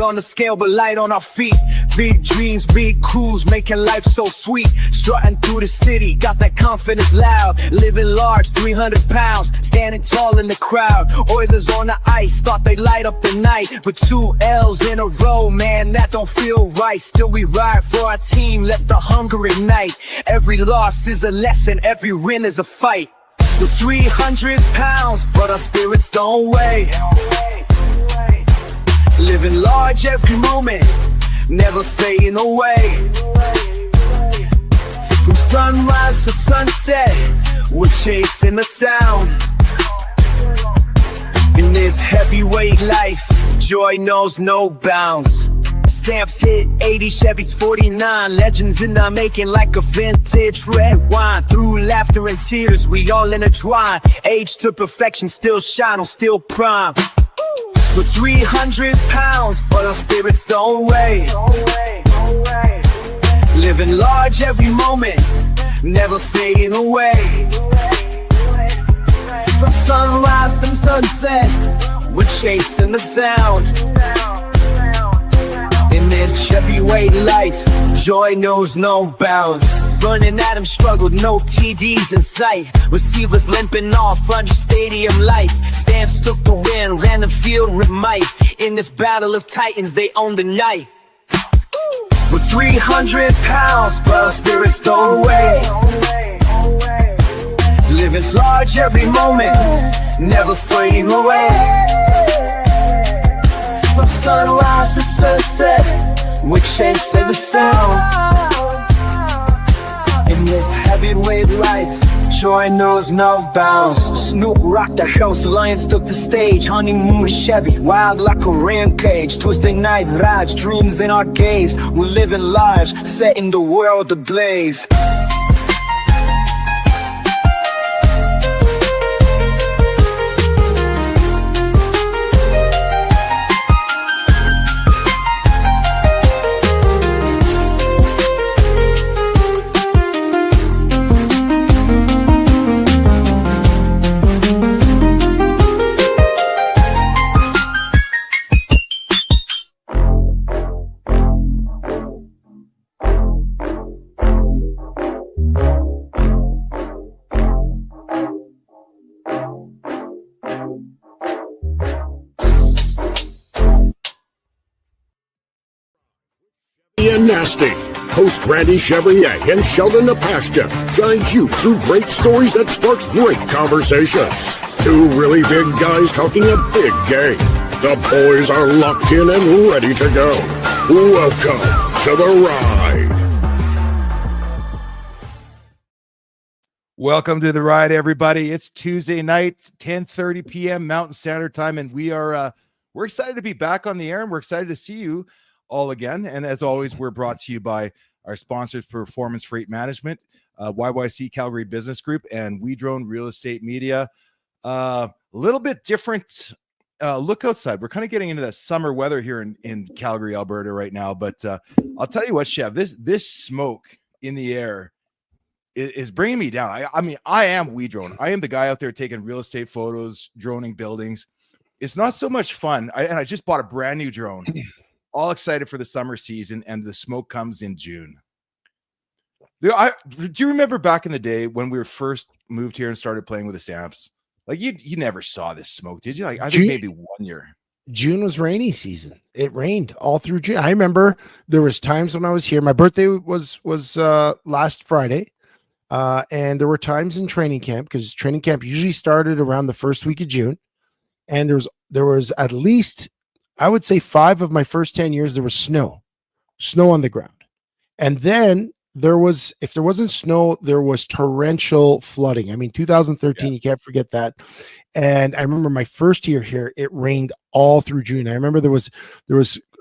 on the scale, but light on our feet. Big dreams, big crews, making life so sweet. Strutting through the city, got that confidence loud. Living large, 300 pounds, standing tall in the crowd. Oilers on the ice, thought they'd light up the night. But 2 L's in a row, man, that don't feel right. Still we ride for our team, let the hunger ignite. Every loss is a lesson, every win is a fight. We're 300 pounds, but our spirits don't weigh. Living large every moment, never fading away. From sunrise to sunset, we're chasing the sound. In this heavyweight life, joy knows no bounds. Stamps hit 80, Chevys 49. Legends in our making like a vintage red wine. Through laughter and tears, we all intertwine. Age to perfection, still shine on steel prime. We're 300 pounds, but our spirits don't weigh. Living large every moment, never fading away. From sunrise and sunset, we're chasing the sound. In this heavyweight life, joy knows no bounds. Running at him, struggled, no TDs in sight. Receivers limping off under stadium lights. Stamps took the win, ran the field with might. In this battle of titans, they own the night. We're 300 pounds, but our spirits don't weigh. Living large every moment, never fading away. From sunrise to sunset, we're chasing the sound. In this heavyweight life, joy knows no bounds. Snoop rocked the house, Lions took the stage. Honeymoon with Chevy, wild like a rampage. Tuesday night rides, dreams in our gaze. We're living lives, setting the world ablaze. And Nasty. Host Randy Chevrier and Sheldon Napashka guide you through great stories that spark great conversations. Two really big guys talking a big game. The boys are locked in and ready to go. Welcome to the ride. Welcome to the ride, everybody. It's Tuesday night, 10:30 p.m. Mountain Standard Time, and we're excited to be back on the air, and we're excited to see you all again. And as always, we're brought to you by our sponsors, Performance Freight Management, YYC Calgary Business Group, and We Drone Real Estate Media. A little bit different look outside. We're kind of getting into that summer weather here in Calgary, Alberta right now. But I'll tell you what, Chev, this smoke in the air is bringing me down. I mean, I am We Drone. I am the guy out there taking real estate photos, droning buildings. It's not so much fun. I just bought a brand new drone. All excited for the summer season, and the smoke comes in June. Do you remember back in the day when we were first moved here and started playing with the stamps? Like you never saw this smoke, did you? Like I think maybe 1 year. June was rainy season. It rained all through June. I remember there was times when I was here. My birthday was last Friday, and there were times in training camp, because training camp usually started around the first week of June, and there was at least, I would say, 5 of my first 10 years, there was snow on the ground. And then if there wasn't snow, there was torrential flooding. I mean, 2013, You can't forget that. And I remember my first year here, it rained all through June. I remember there was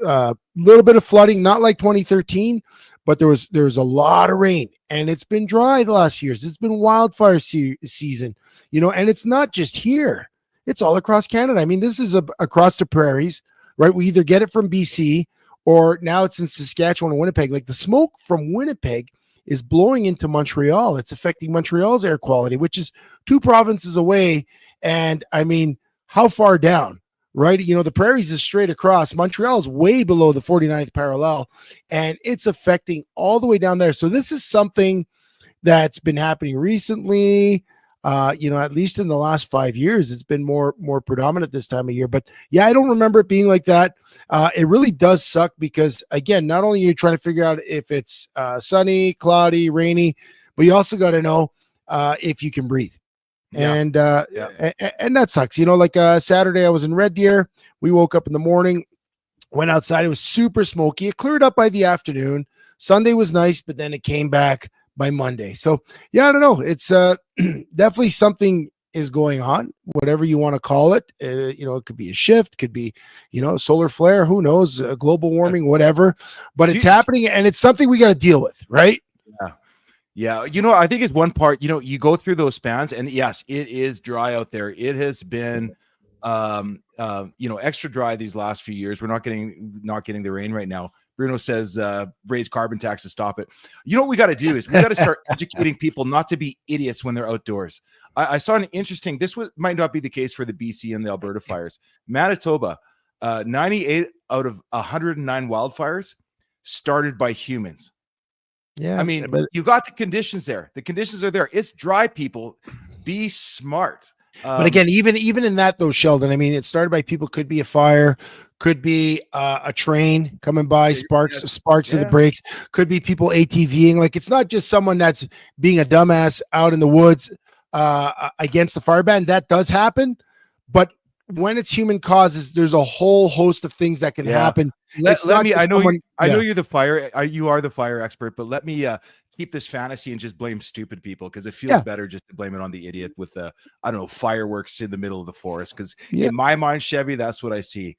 a little bit of flooding, not like 2013, but there was a lot of rain, and it's been dry the last years. It's been wildfire season, and it's not just here. It's all across Canada. I mean, this is across the prairies. Right, we either get it from BC or now it's in Saskatchewan and Winnipeg. Like the smoke from Winnipeg is blowing into Montreal. It's affecting Montreal's air quality, which is 2 provinces away. And I mean, how far down? right? You know, the prairies is straight across. Montreal is way below the 49th parallel, and it's affecting all the way down there. So this is something that's been happening recently. You know, at least in the last 5 years, it's been more predominant this time of year. But yeah, I don't remember it being like that. It really does suck because, again, not only are you trying to figure out if it's sunny, cloudy, rainy, but you also got to know if you can breathe. Yeah. And and that sucks. You know, like Saturday, I was in Red Deer. We woke up in the morning, went outside. It was super smoky. It cleared up by the afternoon. Sunday was nice, but then it came back by Monday. So yeah, I don't know. It's definitely something is going on, whatever you want to call it. You know, it could be a shift, could be, you know, solar flare, who knows, global warming, whatever. But it's happening, and it's something we got to deal with, right? Yeah. Yeah. You know, I think it's one part, you know, you go through those spans, and yes, it is dry out there. It has been you know, extra dry these last few years. We're not getting the rain right now. Bruno says raise carbon tax to stop it. You know what we got to do is we got to start educating people not to be idiots when they're outdoors. I saw an interesting, might not be the case for the BC and the Alberta fires. Manitoba, 98 out of 109 wildfires started by humans. Yeah. I mean, but you got the conditions there. The conditions are there. It's dry, people. Be smart. But again, even in that though, Sheldon, I mean, it started by people, could be a fire, could be a train coming by, sparks to the brakes, could be people ATVing. Like, it's not just someone that's being a dumbass out in the woods against the fire ban. That does happen, but when it's human causes, there's a whole host of things that can happen. I know you're the fire, you are the fire expert, but let me keep this fantasy and just blame stupid people, because it feels better just to blame it on the idiot with I don't know, fireworks in the middle of the forest. Because in my mind, Chevy, that's what I see.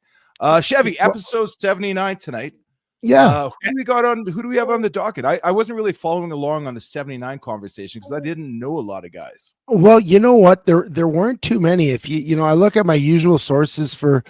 Chevy, episode 79 tonight. Yeah. Who do we have on the docket? I wasn't really following along on the 79 conversation because I didn't know a lot of guys. Well, you know what? There weren't too many. If you know, I look at my usual sources for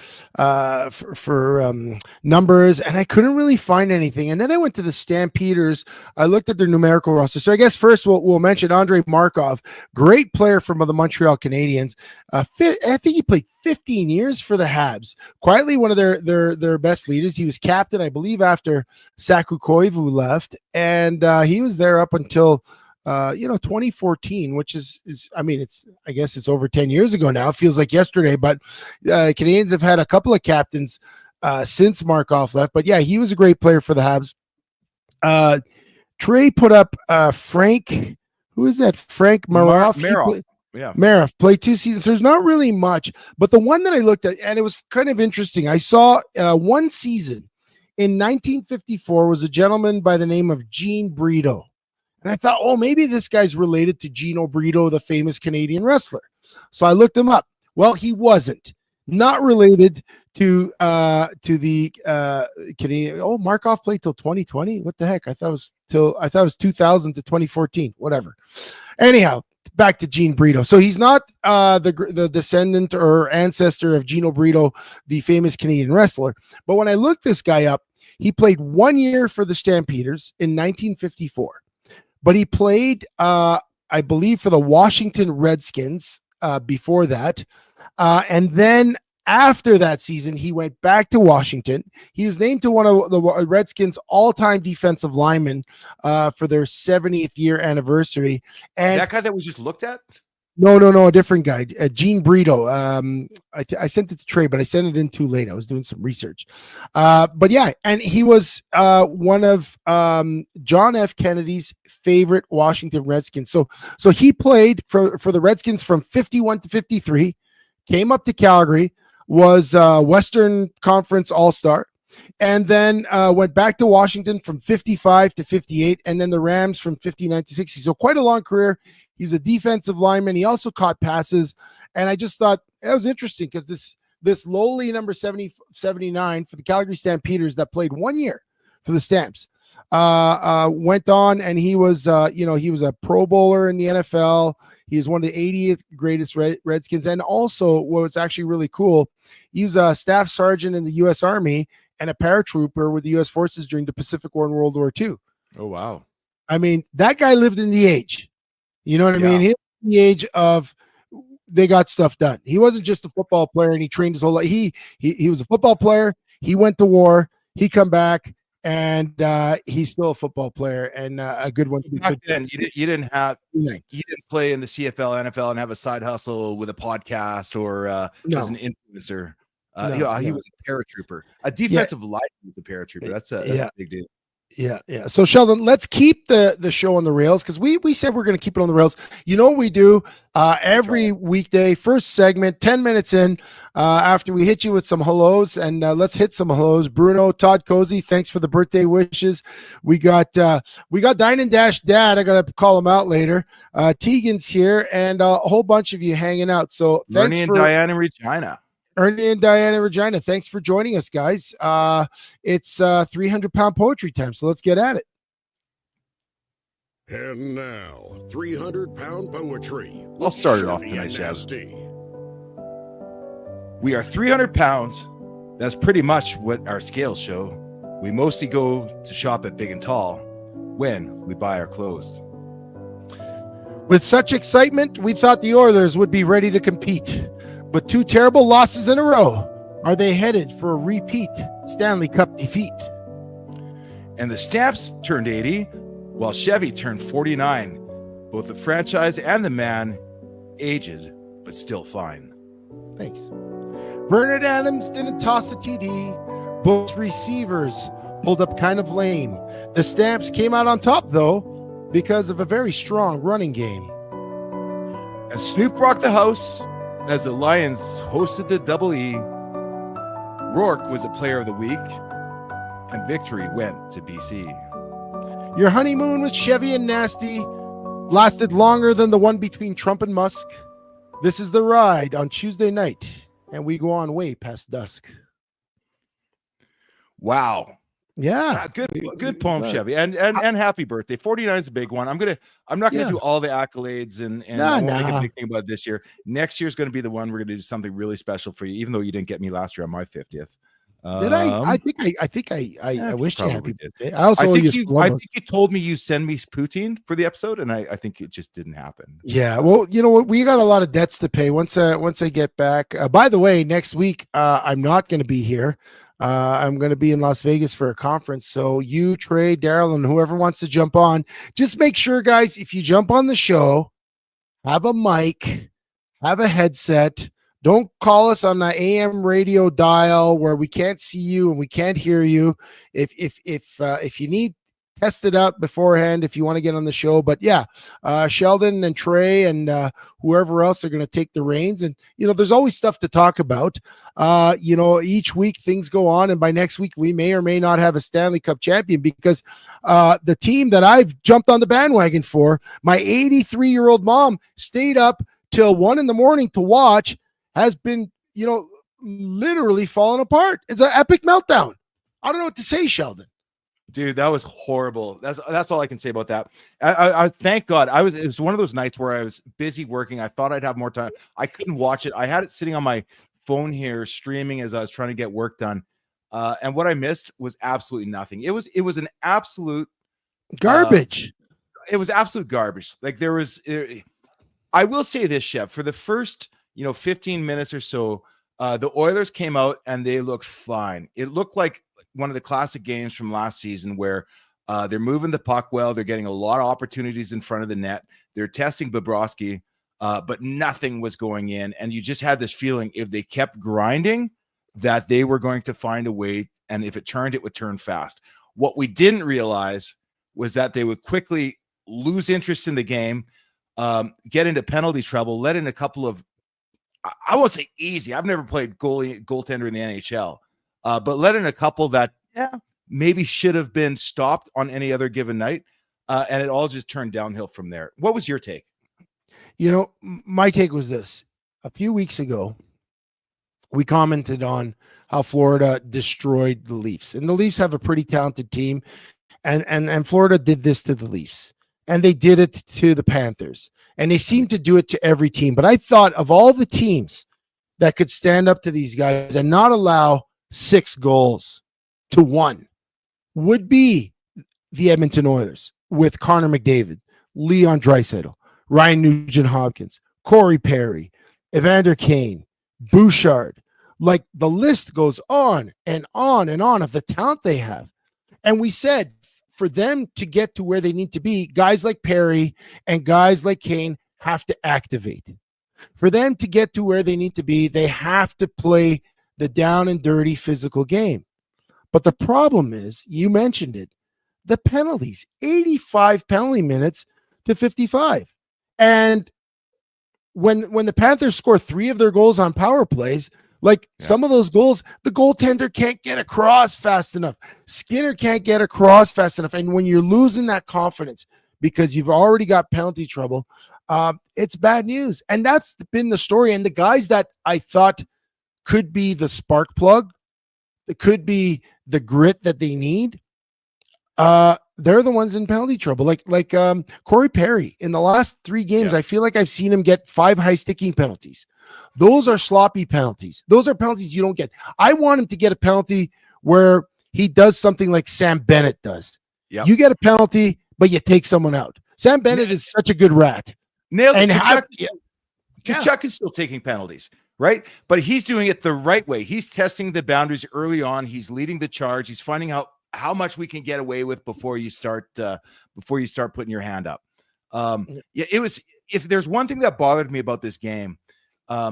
numbers, and I couldn't really find anything. And then I went to the Stampeders. I looked at their numerical roster. So I guess first we'll mention Andrei Markov, great player from the Montreal Canadiens. I think he played 15 years for the Habs. Quietly one of their best leaders. He was captain, I believe, after Saku Koivu left, and he was there up until 2014, which is I mean, I guess it's over 10 years ago now. It feels like yesterday, but Canadians have had a couple of captains since Markov left. But yeah, he was a great player for the Habs. Trey put up Frank. Who is that? Frank Maroff. Maroff played 2 seasons. There's not really much, but the one that I looked at, and it was kind of interesting. I saw one season in 1954 was a gentleman by the name of Gene Brito. And I thought, oh, maybe this guy's related to Gino Brito, the famous Canadian wrestler. So I looked him up. Well, he wasn't. Not related to the Canadian. Oh, Markov played till 2020. What the heck? I thought it was 2000 to 2014. Whatever. Anyhow, back to Gene Brito. So he's not the descendant or ancestor of Gino Brito, the famous Canadian wrestler. But when I looked this guy up, he played 1 year for the Stampeders in 1954. But he played, I believe, for the Washington Redskins before that. And then after that season, he went back to Washington. He was named to one of the Redskins' all-time defensive linemen for their 70th year anniversary. And that guy that we just looked at? No, a different guy, Gene Brito. I sent it to Trey, but I sent it in too late. I was doing some research. But yeah, and he was one of John F. Kennedy's favorite Washington Redskins. So he played for the Redskins from 51 to 53, came up to Calgary, was Western Conference All-Star, and then went back to Washington from 55 to 58, and then the Rams from 59 to 60. So quite a long career. He's a defensive lineman. He also caught passes. And I just thought it was interesting because this lowly number 79 for the Calgary Stampeders that played 1 year for the Stamps went on, and he was he was a Pro Bowler in the NFL. He is one of the 80th greatest Redskins. And also, what's actually really cool, he was a staff sergeant in the U.S. Army and a paratrooper with the U.S. forces during the Pacific War and World War II. Oh, wow. I mean, that guy lived in the age. You know what I mean? He was in the age of they got stuff done. He wasn't just a football player and he trained his whole life. He was a football player. He went to war. He come back and he's still a football player and a good one. Back then, you didn't play in the CFL, NFL, and have a side hustle with a podcast or as an influencer. He was a paratrooper, a defensive lineman was a paratrooper. That's a big deal. Yeah. So Sheldon, let's keep the show on the rails because we said we're going to keep it on the rails. You know what we do every weekday, first segment, 10 minutes in, after we hit you with some hellos, and let's hit some hellos. Bruno, Todd Cozy, thanks for the birthday wishes. We got Dine and Dash Dad. I got to call him out later. Tegan's here, and a whole bunch of you hanging out. So thanks for Diane and Regina. Ernie and Diana Regina, thanks for joining us, guys. It's 300-pound poetry time, so let's get at it. And now, 300-pound poetry. I'll start it off tonight, Jeff. We are 300 pounds. That's pretty much what our scales show. We mostly go to shop at Big and Tall when we buy our clothes. With such excitement, we thought the Oilers would be ready to compete. But 2 terrible losses in a row. Are they headed for a repeat Stanley Cup defeat? And the Stamps turned 80, while Chevy turned 49. Both the franchise and the man, aged, but still fine. Thanks. Bernard Adams didn't toss a TD. Both receivers pulled up kind of lame. The Stamps came out on top, though, because of a very strong running game. And Snoop rocked the house as the Lions hosted the Double E. Rourke was a player of the week, and victory went to BC. Your honeymoon with Chevy and Nasty lasted longer than the one between Trump and Musk. This is the ride on Tuesday night, and we go on way past dusk. Wow. Yeah, good poem, Chevy, and happy birthday. 49 is a big one. I'm not gonna do all the accolades and I won't make a big thing about this year. Next year's gonna be the one we're gonna do something really special for you, even though you didn't get me last year on my 50th. Did I? I wish you happy birthday. I think you told me you send me poutine for the episode, and I think it just didn't happen. Yeah, well, you know what? We got a lot of debts to pay once I get back. By the way, next week I'm not going to be here. I'm going to be in Las Vegas for a conference. So you, Trey, Daryl, and whoever wants to jump on, just make sure, guys, if you jump on the show, have a mic, have a headset. Don't call us on the AM radio dial where we can't see you and we can't hear you. If you need, test it out beforehand if you want to get on the show. But yeah, Sheldon and Trey and whoever else are going to take the reins. And, there's always stuff to talk about. Each week things go on. And by next week, we may or may not have a Stanley Cup champion because the team that I've jumped on the bandwagon for, my 83-year-old mom stayed up till 1 a.m. to watch, has been, literally falling apart. It's an epic meltdown. I don't know what to say, Sheldon. Dude, that was horrible. That's all I can say about that. I thank God. It was one of those nights where I was busy working. I thought I'd have more time. I couldn't watch it. I had it sitting on my phone here streaming as I was trying to get work done. And what I missed was absolutely nothing. It was an absolute garbage. It was absolute garbage. Like I will say this, Chef, for the first 15 minutes or so, the Oilers came out and they looked fine. It looked like one of the classic games from last season where they're moving the puck well. They're getting a lot of opportunities in front of the net. They're testing Bobrovsky, but nothing was going in. And you just had this feeling if they kept grinding that they were going to find a way. And if it turned, it would turn fast. What we didn't realize was that they would quickly lose interest in the game, get into penalty trouble, let in a couple of, I won't say easy. I've never played goaltender in the NHL, but let in a couple that maybe should have been stopped on any other given night, and it all just turned downhill from there. What was your take? My take was this. A few weeks ago, we commented on how Florida destroyed the Leafs, and the Leafs have a pretty talented team, and Florida did this to the Leafs, and they did it to the Panthers. And they seem to do it to every team. But I thought of all the teams that could stand up to these guys and not allow 6 goals to 1 would be the Edmonton Oilers with Connor McDavid, Leon Draisaitl, Ryan Nugent-Hopkins, Corey Perry, Evander Kane, Bouchard. Like the list goes on and on and on of the talent they have. And we said for them to get to where they need to be, guys like Perry and guys like Kane have to activate. For them to get to where they need to be, they have to play the down and dirty physical game. But the problem is, you mentioned it, the penalties, 85 penalty minutes to 55. And when the Panthers score 3 of their goals on power plays, like some of those goals, the goaltender can't get across fast enough. Skinner can't get across fast enough. And when you're losing that confidence because you've already got penalty trouble, it's bad news. And that's been the story. And the guys that I thought could be the spark plug, it could be the grit that they need, they're the ones in penalty trouble. Like Corey Perry in the last 3 games, I feel like I've seen him get 5 high sticking penalties. Those are sloppy penalties. Those are penalties you don't get. I want him to get a penalty where he does something like Sam Bennett does. Yep. You get a penalty, but you take someone out. Sam Bennett is such a good rat. Nailed it. And Kachuk is still taking penalties, right? But he's doing it the right way. He's testing the boundaries early on. He's leading the charge. He's finding out how much we can get away with before you start putting your hand up. It was, if there's one thing that bothered me about this game,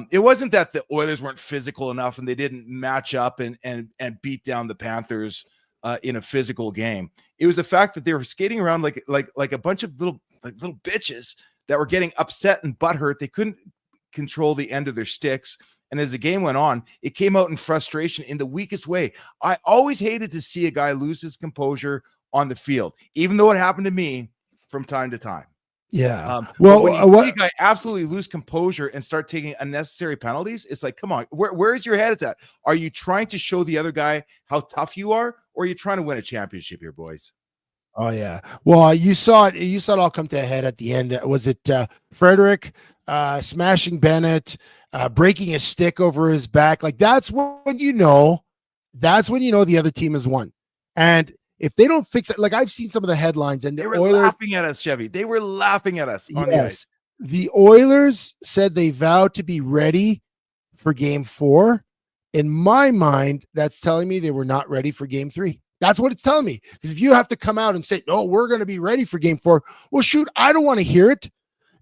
it wasn't that the Oilers weren't physical enough and they didn't match up and beat down the Panthers in a physical game. It was the fact that they were skating around like a bunch of little bitches that were getting upset and butthurt. They couldn't control the end of their sticks. And as the game went on, it came out in frustration in the weakest way. I always hated to see a guy lose his composure on the field, even though it happened to me from time to time. Yeah. Well, when you see a guy absolutely lose composure and start taking unnecessary penalties, it's like, come on, where is your head at? Are you trying to show the other guy how tough you are, or are you trying to win a championship here, boys? Oh yeah. Well, you saw it. You saw it all come to a head at the end. Was it Frederick smashing Bennett, breaking a stick over his back? Like that's when you know. That's when you know the other team has won. And if they don't fix it, like I've seen some of the headlines, and they were laughing at us, Chevy. They were laughing at us on the ice. The Oilers said they vowed to be ready for Game 4. In my mind, that's telling me they were not ready for Game 3. That's what it's telling me. Because if you have to come out and say, "No, we're going to be ready for Game 4," well, shoot, I don't want to hear it.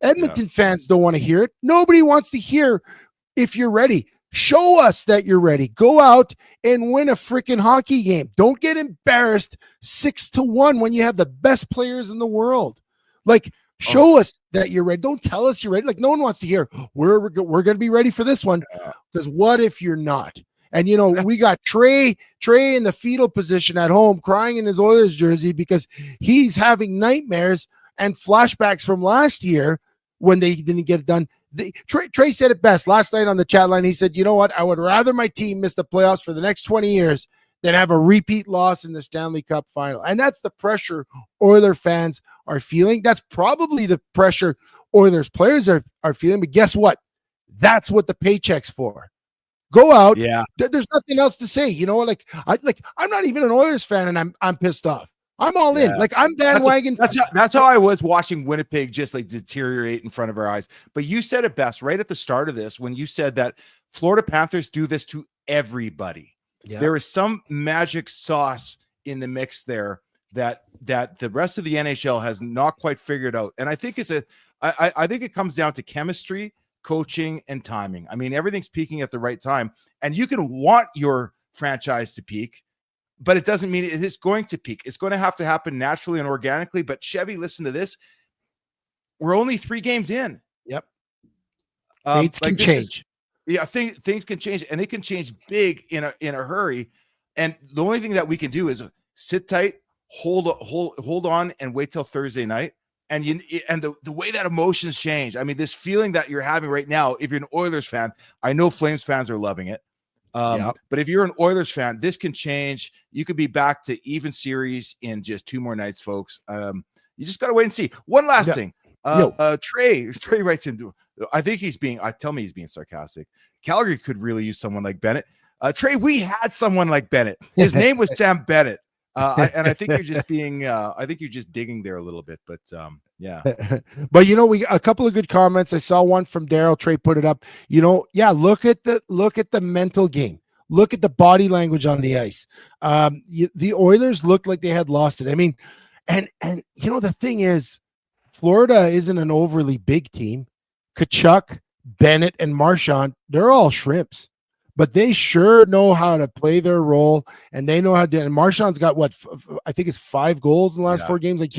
Edmonton fans don't want to hear it. Nobody wants to hear if you're ready. Show us that you're ready. Go out and win a freaking hockey game. Don't get embarrassed 6-1 when you have the best players in the world. Like, show us that you're ready. Don't tell us you're ready. Like, no one wants to hear, we're going to be ready for this one. Because what if you're not? And, you know, we got Trey in the fetal position at home crying in his Oilers jersey because he's having nightmares and flashbacks from last year when they didn't get it done. Trey said it best last night on the chat line. He said, you know what? I would rather my team miss the playoffs for the next 20 years than have a repeat loss in the Stanley Cup final. And that's the pressure Oiler fans are feeling. That's probably the pressure Oilers players are feeling. But guess what? That's what the paycheck's for. Go out. Yeah. There's nothing else to say. You know, I'm not even an Oilers fan and I'm pissed off. I'm all in. Like I'm bandwagon. That's how I was watching Winnipeg just like deteriorate in front of our eyes. But you said it best right at the start of this when you said that Florida Panthers do this to everybody. Yeah. There is some magic sauce in the mix there that the rest of the NHL has not quite figured out. And I think I think it comes down to chemistry, coaching, and timing. I mean, everything's peaking at the right time, and you can want your franchise to peak, but it doesn't mean it is going to peak. It's going to have to happen naturally and organically. But Chevy, listen to this. We're only 3 games in. Yep. Things can change. Things can change, and it can change big in a hurry. And the only thing that we can do is sit tight, hold on, and wait till Thursday night. And the way that emotions change. I mean, this feeling that you're having right now, if you're an Oilers fan, I know Flames fans are loving it. But if you're an Oilers fan, this can change. You could be back to even series in just 2 more nights, folks. You just got to wait and see. One last thing. Trey writes in, I tell me he's being sarcastic. Calgary could really use someone like Bennett. Trey, we had someone like Bennett. His name was Sam Bennett. And I think you're just being, I think you're just digging there a little bit, but yeah. But we a couple of good comments. I saw one from Daryl Trey put it up. Yeah, look at the mental game. Look at the body language on the ice. The Oilers looked like they had lost it. I mean, and the thing is, Florida isn't an overly big team. Kachuk, Bennett, and Marchand, they're all shrimps, but they sure know how to play their role, and they know how to. And Marchand's got I think it's 5 goals in the last 4 games. Like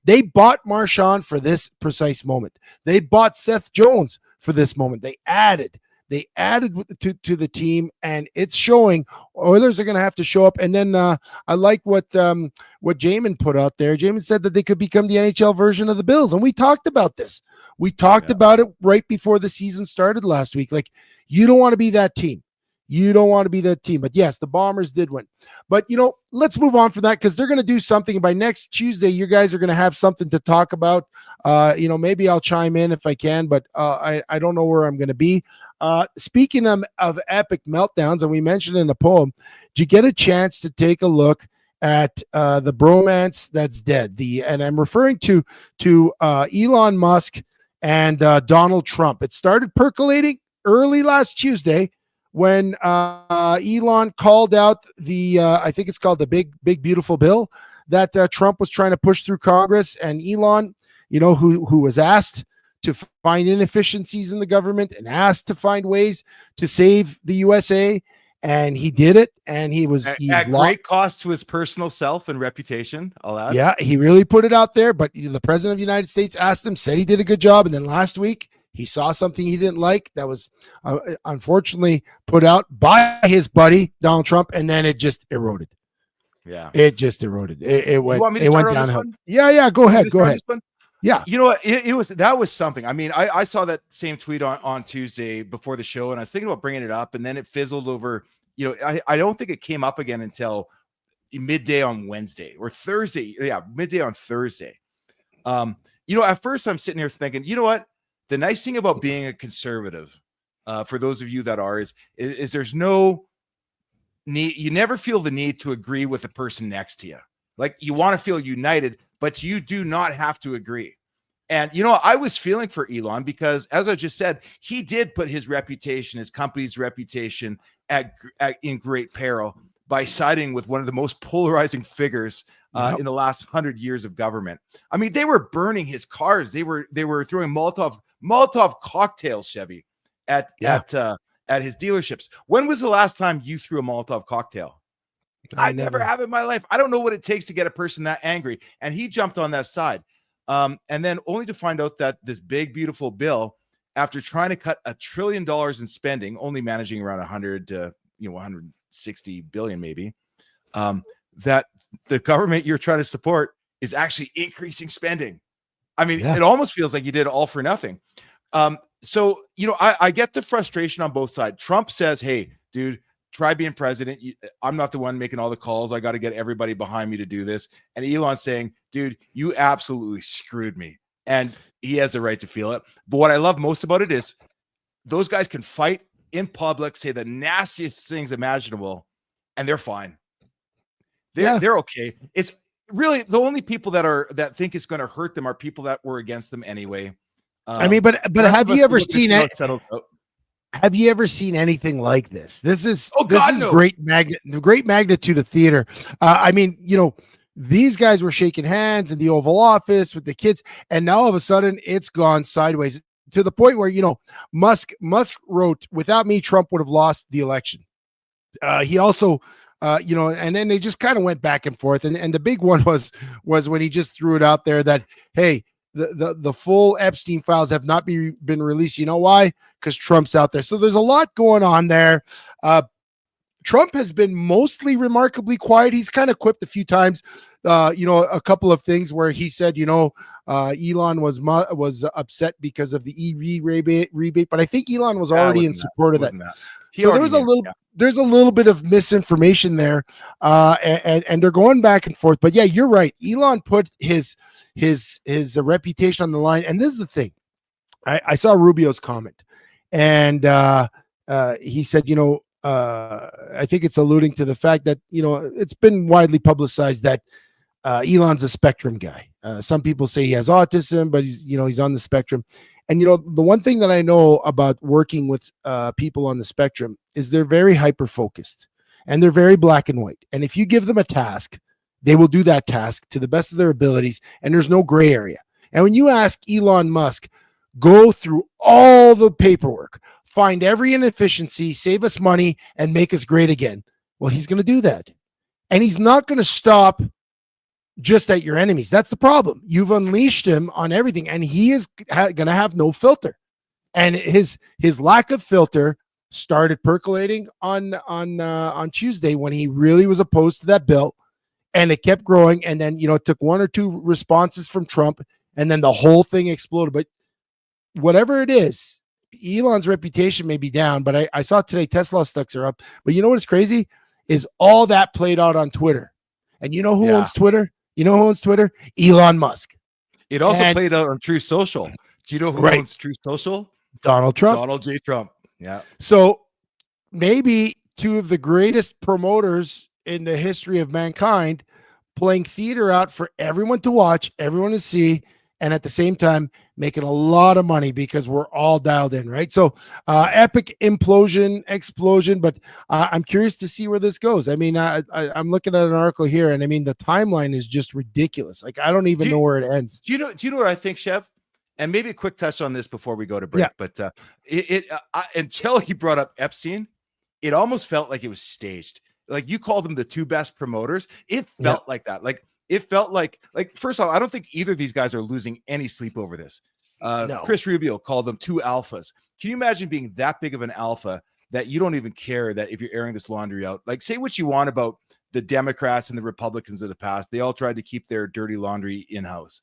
they bought Marchand for this precise moment. They bought Seth Jones for this moment. They added to the team, and it's showing. Oilers are going to have to show up. And then I like what Jamin put out there. Jamin said that they could become the NHL version of the Bills, and we talked about this. We talked about it right before the season started last week. Like, you don't want to be that team. You don't want to be that team. But yes, the Bombers did win. But, let's move on from that, because they're going to do something. By next Tuesday, you guys are going to have something to talk about. Maybe I'll chime in if I can, but I don't know where I'm going to be. Speaking of epic meltdowns, and we mentioned in the poem, did you get a chance to take a look at the bromance that's dead? And I'm referring to Elon Musk and Donald Trump. It started percolating early last Tuesday when Elon called out I think it's called the big beautiful bill that Trump was trying to push through Congress. And Elon, who was asked to find inefficiencies in the government and asked to find ways to save the USA, and he did it. And he's at great cost to his personal self and reputation. I'll add. Yeah, he really put it out there. But the president of the United States asked him, said he did a good job, and then last week he saw something he didn't like that was unfortunately put out by his buddy Donald Trump, and then it just eroded. Yeah, it just eroded. It went downhill. Yeah. Go ahead. Yeah, that was something. I mean, I saw that same tweet on Tuesday before the show, and I was thinking about bringing it up, and then it fizzled over. I don't think it came up again until midday on Wednesday or Thursday. Yeah, midday on Thursday. At first I'm sitting here thinking, you know what? The nice thing about being a conservative, for those of you that are, is there's no need. You never feel the need to agree with the person next to you. Like, you want to feel united, but you do not have to agree. And, I was feeling for Elon because, as I just said, he did put his reputation, his company's reputation in great peril by siding with one of the most polarizing figures in the last 100 years of government. I mean, they were burning his cars. They were throwing Molotov cocktails, Chevy, at his dealerships. When was the last time you threw a Molotov cocktail? I never have in my life. I don't know what it takes to get a person that angry. And he jumped on that side. And then only to find out that this big, beautiful bill, after trying to cut $1 trillion in spending, only managing around 100 to 160 billion, maybe, that the government you're trying to support is actually increasing spending. I mean, It almost feels like you did it all for nothing. So, I get the frustration on both sides. Trump says, hey, dude, try being president. I'm not the one making all the calls. I got to get everybody behind me to do this. And Elon's saying, dude, you absolutely screwed me. And he has the right to feel it. But what I love most about it is those guys can fight in public, say the nastiest things imaginable, and they're fine. They're okay. It's really the only people that think it's going to hurt them are people that were against them anyway. But have you ever seen it? Have you ever seen anything like this? This is great magnitude of theater. These guys were shaking hands in the Oval Office with the kids, and now all of a sudden it's gone sideways to the point where Musk wrote, "Without me, Trump would have lost the election." He also, and then they just kind of went back and forth, and the big one was when he just threw it out there that, hey, the full Epstein files have not been released. You know why? Because Trump's out there. So there's a lot going on there. Trump has been mostly remarkably quiet. He's kind of quipped a few times, a couple of things where he said, Elon was upset because of the EV rebate, but I think Elon was already in support of that. So there's a little bit of misinformation there, and they're going back and forth. But yeah, you're right. Elon put his reputation on the line, and this is the thing. I saw Rubio's comment, and he said, I think it's alluding to the fact that, it's been widely publicized that Elon's a spectrum guy. Some people say he has autism, but he's on the spectrum. And, the one thing that I know about working with people on the spectrum is they're very hyper-focused and they're very black and white. And if you give them a task, they will do that task to the best of their abilities, and there's no gray area. And when you ask Elon Musk, go through all the paperwork, find every inefficiency, save us money, and make us great again, well, he's going to do that. And he's not going to stop just at your enemies. That's the problem. You've unleashed him on everything, and he is going to have no filter. And his lack of filter started percolating on Tuesday when he really was opposed to that bill, and it kept growing. And then it took one or two responses from Trump, and then the whole thing exploded. But whatever it is, Elon's reputation may be down. But I saw today Tesla stocks are up. But you know what's crazy is all that played out on Twitter. And you know who owns Twitter? You know who owns Twitter? Elon Musk. It also played out on True Social. Do you know who owns True Social? Donald Trump. Donald J. Trump. Yeah. So maybe two of the greatest promoters in the history of mankind playing theater out for everyone to watch, everyone to see, and at the same time making a lot of money because we're all dialed in, right? So epic explosion, but I'm curious to see where this goes. I mean, I'm looking at an article here, and I mean, the timeline is just ridiculous. Like, I don't even know where it ends. Do you know what I think, Chev? And maybe a quick touch on this before we go to break. Yeah. But until he brought up Epstein, it almost felt like it was staged. Like, you called them the two best promoters. It felt like that. Like, it felt like first of all, I don't think either of these guys are losing any sleep over this. No. Chris Rubio called them two alphas. Can you imagine being that big of an alpha that you don't even care that if you're airing this laundry out? Like, say what you want about the Democrats and the Republicans of the past. They all tried to keep their dirty laundry in-house.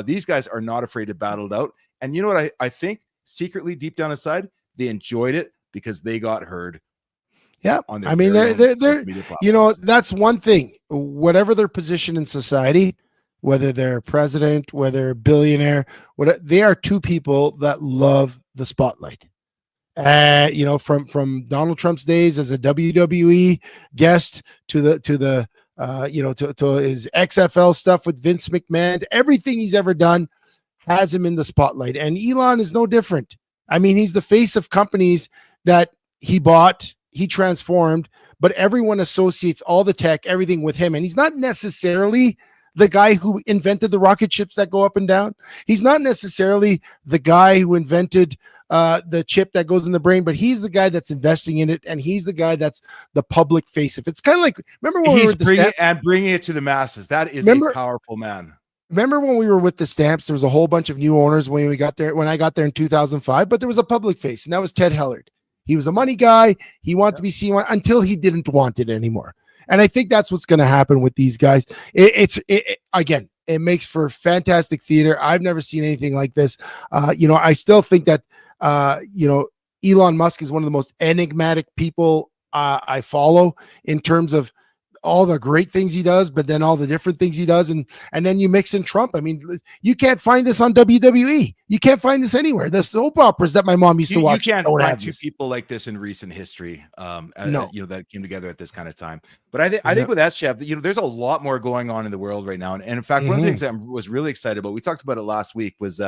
These guys are not afraid to battle it out. And you know what I think? Secretly, deep down inside, they enjoyed it because they got heard. Yeah, I mean, they're that's one thing. Whatever their position in society, whether they're president, whether billionaire, they are two people that love the spotlight. From Donald Trump's days as a WWE guest to his XFL stuff with Vince McMahon, everything he's ever done has him in the spotlight. And Elon is no different. I mean, he's the face of companies that he bought, he transformed, but everyone associates all the tech, everything with him. And he's not necessarily the guy who invented the rocket ships that go up and down. He's not necessarily the guy who invented the chip that goes in the brain, but he's the guy that's investing in it, and he's the guy that's the public face of it. It's kind of like, remember when we were with bringing it to the masses. That is a powerful man. Remember when we were with the Stamps, there was a whole bunch of new owners when I got there in 2005, but there was a public face, and that was Ted Hellard. He was a money guy. He wanted to be seen until he didn't want it anymore. And I think that's what's going to happen with these guys. Again, it makes for fantastic theater. I've never seen anything like this. I still think that, Elon Musk is one of the most enigmatic people I follow in terms of all the great things he does, but then all the different things he does. And then you mix in Trump. I mean, you can't find this on WWE. You can't find this anywhere. The soap operas that my mom used to watch. You can't find two people like this in recent history. That came together at this kind of time. But I think with that, Chef, there's a lot more going on in the world right now. And in fact, one of the things I was really excited about, we talked about it last week, was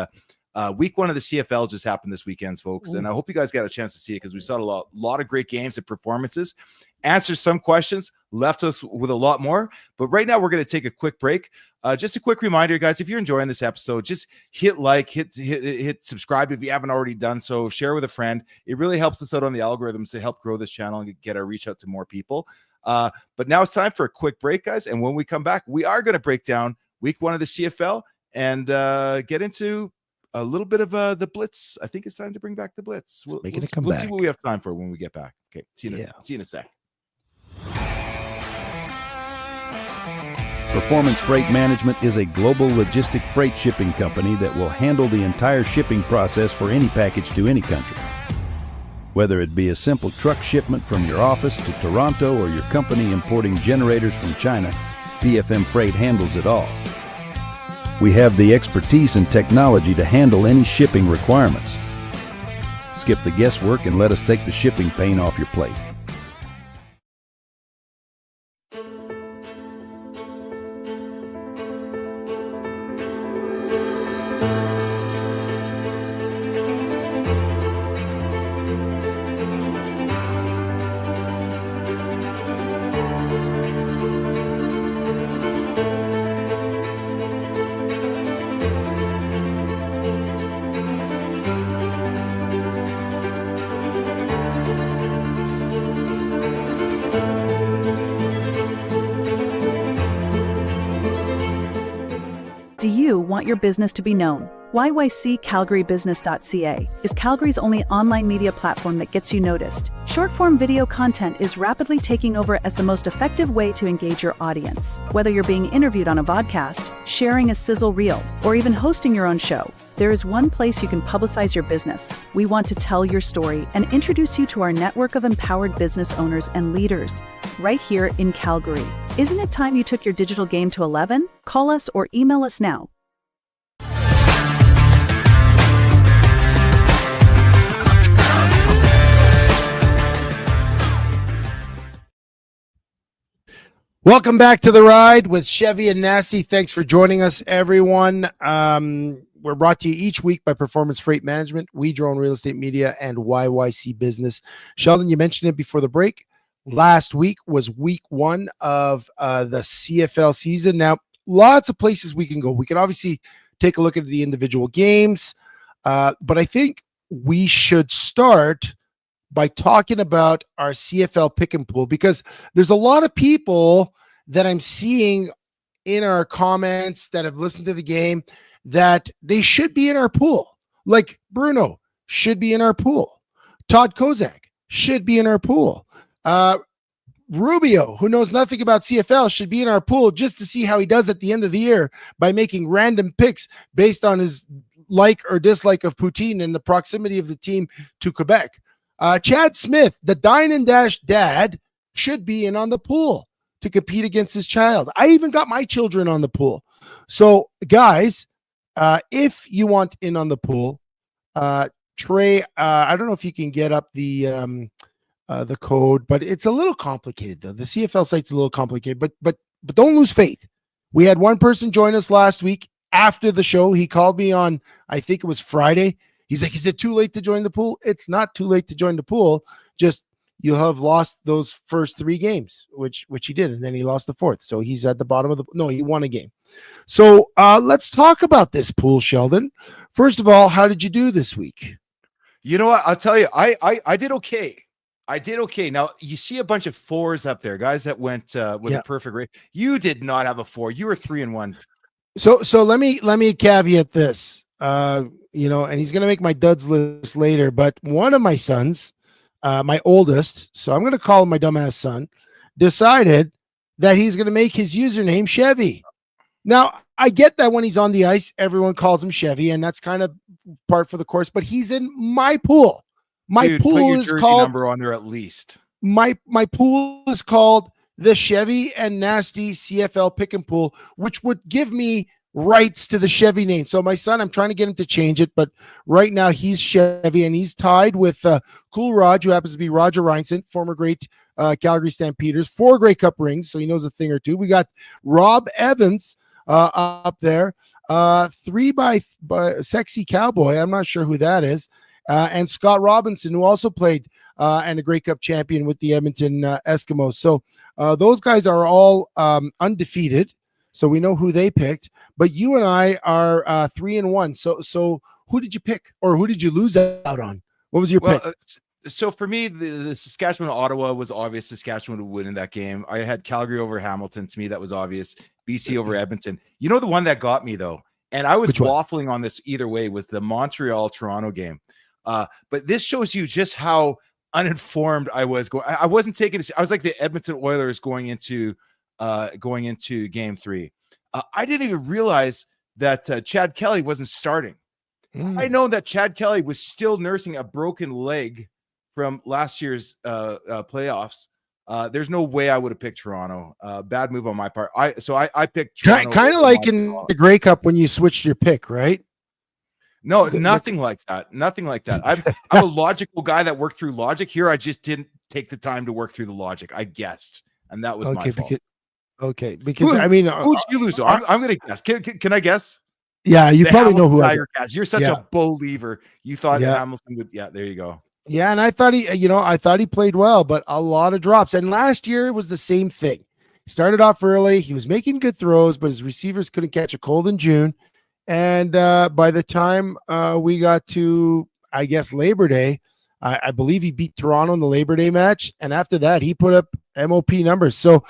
week one of the CFL just happened this weekend, folks. And I hope you guys got a chance to see it, because we saw a lot of great games and performances, answered some questions, left us with a lot more. But right now we're going to take a quick break. Just a quick reminder, guys, if you're enjoying this episode, just hit like, hit subscribe if you haven't already done so, share with a friend. It really helps us out on the algorithms to help grow this channel and get our reach out to more people. But now it's time for a quick break, guys. And when we come back, we are going to break down week one of the CFL and get into a little bit of the Blitz. I think it's time to bring back the Blitz. We'll see what we have time for when we get back. Okay, see you in a sec. Performance Freight Management is a global logistic freight shipping company that will handle the entire shipping process for any package to any country. Whether it be a simple truck shipment from your office to Toronto or your company importing generators from China, PFM Freight handles it all. We have the expertise and technology to handle any shipping requirements. Skip the guesswork and let us take the shipping pain off your plate. Do you want your business to be known? YYCCalgaryBusiness.ca is Calgary's only online media platform that gets you noticed. Short-form video content is rapidly taking over as the most effective way to engage your audience. Whether you're being interviewed on a vodcast, sharing a sizzle reel, or even hosting your own show, there is one place you can publicize your business. We want to tell your story and introduce you to our network of empowered business owners and leaders right here in Calgary. Isn't it time you took your digital game to 11? Call us or email us now. Welcome back to The Ride with Chevy and Nasty. Thanks for joining us, everyone. We're brought to you each week by Performance Freight Management, We Drone Real Estate Media, and YYC Business. Sheldon, you mentioned it before the break. Last week was week one of the CFL season. Now, lots of places we can go. We can obviously take a look at the individual games, but I think we should start by talking about our CFL pick and pool, because there's a lot of people that I'm seeing in our comments that have listened to the game that they should be in our pool. Like Bruno should be in our pool. Todd Kozak should be in our pool. Rubio, who knows nothing about CFL, should be in our pool just to see how he does at the end of the year by making random picks based on his like or dislike of poutine and the proximity of the team to Quebec. Chad Smith, the Dine and Dash dad, should be in on the pool to compete against his child. I even got my children on the pool. So, guys, if you want in on the pool, Trey, I don't know if you can get up the code, but it's a little complicated though. The CFL site's a little complicated, but don't lose faith. We had one person join us last week after the show. He called me on, I think it was Friday. He's like, is it too late to join the pool? It's not too late to join the pool. Just you'll have lost those first three games, which he did, and then he lost the fourth. So he's at the bottom of he won a game. So let's talk about this pool, Sheldon. First of all, how did you do this week? You know what? I'll tell you, I did okay. I did okay. Now you see a bunch of fours up there, guys that went with a perfect rate. You did not have a 4. You were 3-1. So let me caveat this. And he's going to make my duds list later, but one of my sons, my oldest, so I'm going to call him my dumbass son, decided that he's going to make his username Chevy. Now, I get that when he's on the ice, everyone calls him Chevy, and that's kind of part for the course, but he's in my pool. My pool put your is jersey called number on there at least. My pool is called the Chevy and Nasty CFL Pick and Pool, which would give me rights to the Chevy name. So my son, I'm trying to get him to change it, but right now he's Chevy, and he's tied with Cool Raj, who happens to be Roger Reinson, former great Calgary Stampeders, 4 Grey Cup rings, so he knows a thing or two. We got Rob Evans up there, 3 by Sexy Cowboy, I'm not sure who that is, and Scott Robinson, who also played and a Grey Cup champion with the Edmonton Eskimos. So those guys are all undefeated. So we know who they picked, but you and I are 3-1. So who did you pick, or who did you lose out on? What was your pick? So for me, the Saskatchewan Ottawa was obvious. Saskatchewan would win in that game. I had Calgary over Hamilton. To me, that was obvious. BC over Edmonton. You know, the one that got me though, and I was waffling on this either way, was the Montreal-Toronto game. But this shows you just how uninformed I was going. I wasn't taking this. I was like the Edmonton Oilers going into game 3. I didn't even realize that Chad Kelly wasn't starting. I know that Chad Kelly was still nursing a broken leg from last year's playoffs. There's no way I would have picked Toronto. Bad move on my part. I picked Toronto. Kind of like in the Grey Cup when you switched your pick, right? No, nothing like that. Nothing like that. I'm a logical guy that worked through logic. Here, I just didn't take the time to work through the logic. I guessed, and that was my fault. Because I mean, who'd you lose? I'm going to guess. Can I guess? Yeah, you probably know who. Tiger Cast. You're such a believer. You thought Hamilton would. Yeah, there you go. Yeah, and I thought he played well, but a lot of drops. And last year was the same thing. He started off early. He was making good throws, but his receivers couldn't catch a cold in June. And by the time we got to, I guess, Labor Day, I believe he beat Toronto in the Labor Day match, and after that, he put up MOP numbers. So,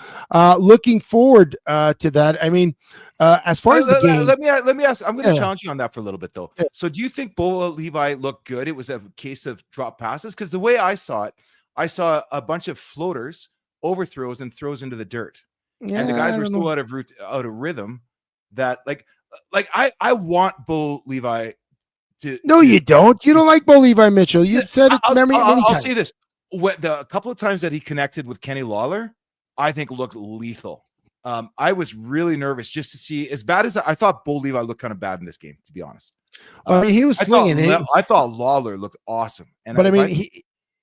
looking forward to that. I mean, as far as the game, let me ask. I'm going to Yeah. challenge you on that for a little bit, though. Yeah. So, do you think Bo Levi looked good? It was a case of drop passes, because the way I saw it, I saw a bunch of floaters, overthrows, and throws into the dirt, and the guys I were don't so know. out of rhythm that I want Bo Levi to. No, you don't. You don't like Bo Levi Mitchell. You've said it many I'll times. say this: a couple of times that he connected with Kenny Lawler, I think looked lethal. I was really nervous just to see, as bad as I thought Bo Levi looked kind of bad in this game, to be honest. I mean, he was slinging it, I thought Lawler looked awesome, but I mean,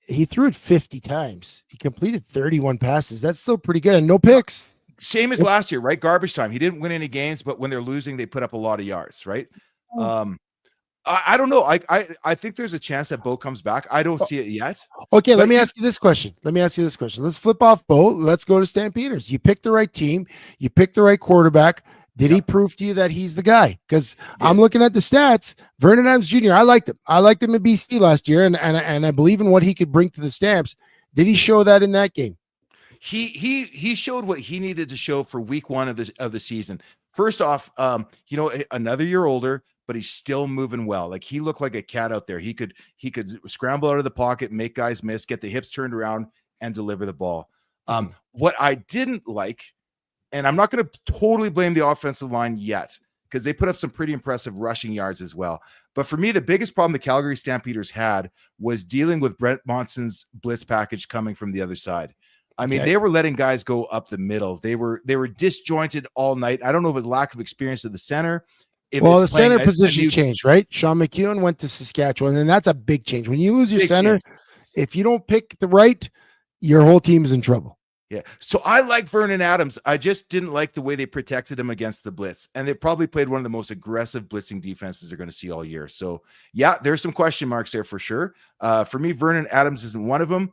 he threw it 50 times. He completed 31 passes. That's still pretty good, and no picks. same as last year, right? Garbage time. He didn't win any games, but when they're losing, they put up a lot of yards, right? I don't know. I think there's a chance that Bo comes back. I don't see it yet. Okay, But let me ask you this question. Let's flip off Bo. Let's go to Stan Peters. You picked the right team. You picked the right quarterback. Did he prove to you that he's the guy? Because I'm looking at the stats. Vernon Adams Jr., I liked him. I liked him in BC last year, and I believe in what he could bring to the Stamps. Did he show that in that game? He showed what he needed to show for week one of the season. First off, another year older, but he's still moving well. Like, he looked like a cat out there. He could scramble out of the pocket, make guys miss, get the hips turned around, and deliver the ball. What I didn't like, and I'm not going to totally blame the offensive line yet, because they put up some pretty impressive rushing yards as well. But for me, the biggest problem the Calgary Stampeders had was dealing with Brent Monson's blitz package coming from the other side. I mean, they were letting guys go up the middle. They were disjointed all night. I don't know if it was lack of experience at the center. The center position changed, right? Sean McEwen went to Saskatchewan, and that's a big change. When you lose your center, if you don't pick the right, your whole team is in trouble. Yeah. So I like Vernon Adams. I just didn't like the way they protected him against the blitz. And they probably played one of the most aggressive blitzing defenses they're going to see all year. So, yeah, there's some question marks there for sure. For me, Vernon Adams isn't one of them.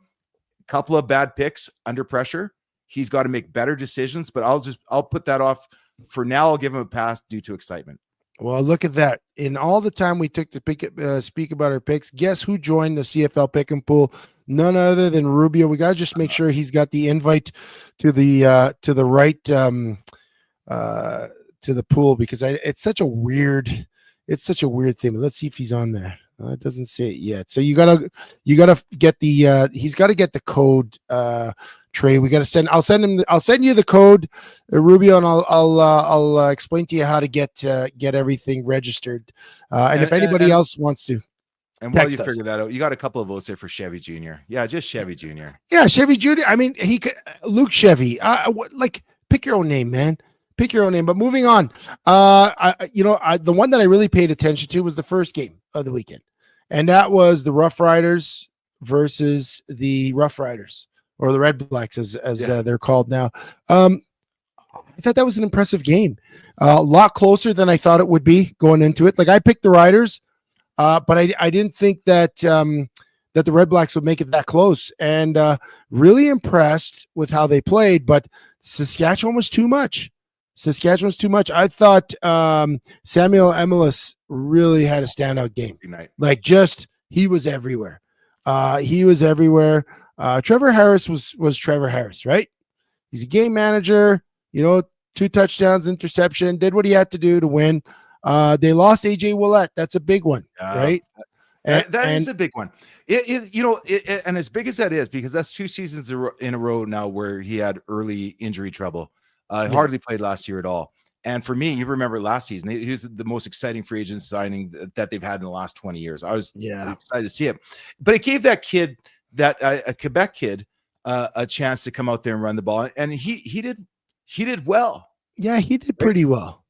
A couple of bad picks under pressure. He's got to make better decisions, but I'll put that off for now. I'll give him a pass due to excitement. Well, look at that. In all the time we took to speak about our picks, guess who joined the CFL pick and pool? None other than Rubio. We got to just make sure he's got the invite to the right to the pool, because it's such a weird thing. Let's see if he's on there. It doesn't say it yet. So you gotta get the he's got to get the code. Trey, we got to send. I'll send you the code, Rubio, and I'll explain to you how to get everything registered. And if anybody else wants to, and while you figure that out, you got a couple of votes there for Chevy Jr. Yeah, just Chevy Jr. Yeah, Chevy Jr. I mean, he could Luke Chevy. Pick your own name, man. Pick your own name. But moving on, the one that I really paid attention to was the first game of the weekend, and that was the Rough Riders versus the Rough Riders, or the Red Blacks as they're called now. I thought that was an impressive game. A lot closer than I thought it would be going into it. Like, I picked the Riders, but I didn't think that that the Red Blacks would make it that close. And really impressed with how they played, but Saskatchewan was too much. I thought Samuel Emelis really had a standout game. Like, just he was everywhere. Trevor Harris was Trevor Harris, right? He's a game manager, 2 touchdowns, interception, did what he had to do to win. They lost AJ Willett. That's a big one, right? That is a big one. And as big as that is, because that's 2 seasons in a row now where he had early injury trouble. Hardly played last year at all. And for me, you remember last season, he was the most exciting free agent signing that they've had in the last 20 years. I was excited to see him. But it gave that kid, a Quebec kid, a chance to come out there and run the ball. And he did well. Yeah, he did pretty well.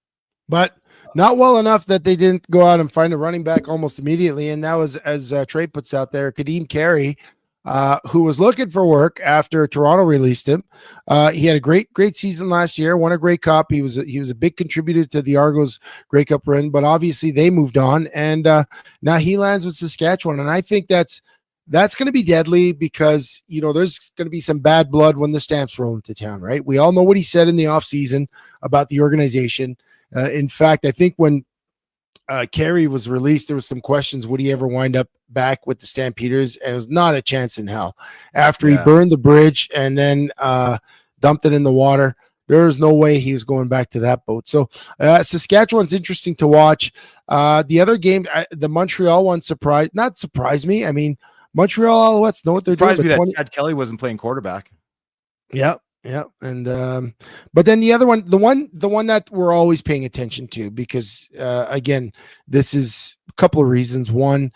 But not well enough that they didn't go out and find a running back almost immediately. And that was, as Trey puts out there, Kadeem Carey, who was looking for work after Toronto released him. He had a great season last year, won a Grey Cup. He was a big contributor to the Argos Grey Cup run, but obviously they moved on, and now he lands with Saskatchewan. And I think that's going to be deadly, because there's going to be some bad blood when the Stamps roll into town, right? We all know what he said in the offseason about the organization. In fact, I think when Carey was released, there was some questions. Would he ever wind up back with the Stampeders? And it was not a chance in hell. After he burned the bridge and then dumped it in the water, there was no way he was going back to that boat. So Saskatchewan's interesting to watch. The other game, the Montreal one, not surprised me. I mean, Montreal Alouettes know what they're doing. Me that Chad Kelly wasn't playing quarterback. Yeah. Yeah. And but then the other one, the one that we're always paying attention to, because again, this is a couple of reasons. One,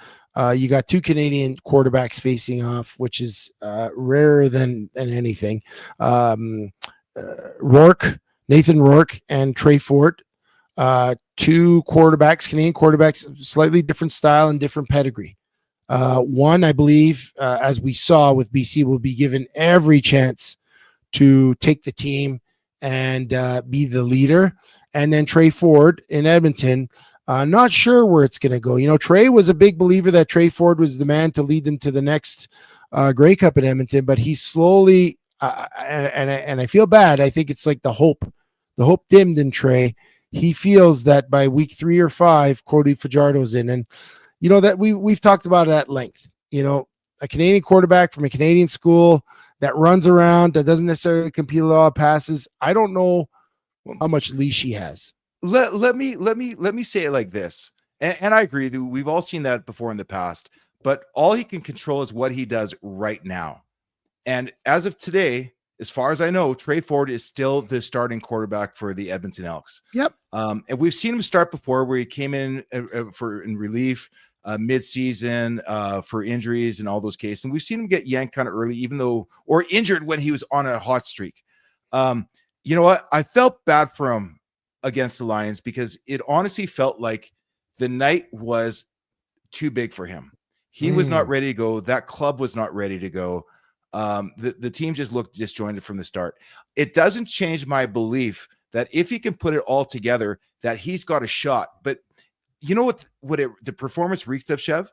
you got two Canadian quarterbacks facing off, which is rarer than anything. Nathan Rourke and Trey Ford, two quarterbacks, Canadian quarterbacks, slightly different style and different pedigree. One, I believe, as we saw with BC, will be given every chance to take the team and be the leader. And then Trey Ford in Edmonton, not sure where it's going to go. You know, Trey was a big believer that Trey Ford was the man to lead them to the next Grey Cup in Edmonton, but he slowly, and I feel bad. I think it's like the hope dimmed in Trey. He feels that by week 3 or 5, Cody Fajardo's in. And, you know, that we've talked about it at length. You know, a Canadian quarterback from a Canadian school that runs around, that doesn't necessarily compete a lot of passes. I don't know how much leash he has. Let me say it like this, and I agree that we've all seen that before in the past. But all he can control is what he does right now. And as of today, as far as I know, Trey Ford is still the starting quarterback for the Edmonton Elks. Yep. And we've seen him start before, where he came in in relief. Mid-season for injuries and all those cases. And we've seen him get yanked kind of early, or injured when he was on a hot streak. You know what? I felt bad for him against the Lions, because it honestly felt like the night was too big for him. He was not ready to go. That club was not ready to go. The team just looked disjointed from the start. It doesn't change my belief that if he can put it all together, that he's got a shot. But you know the performance reeks of, Chev?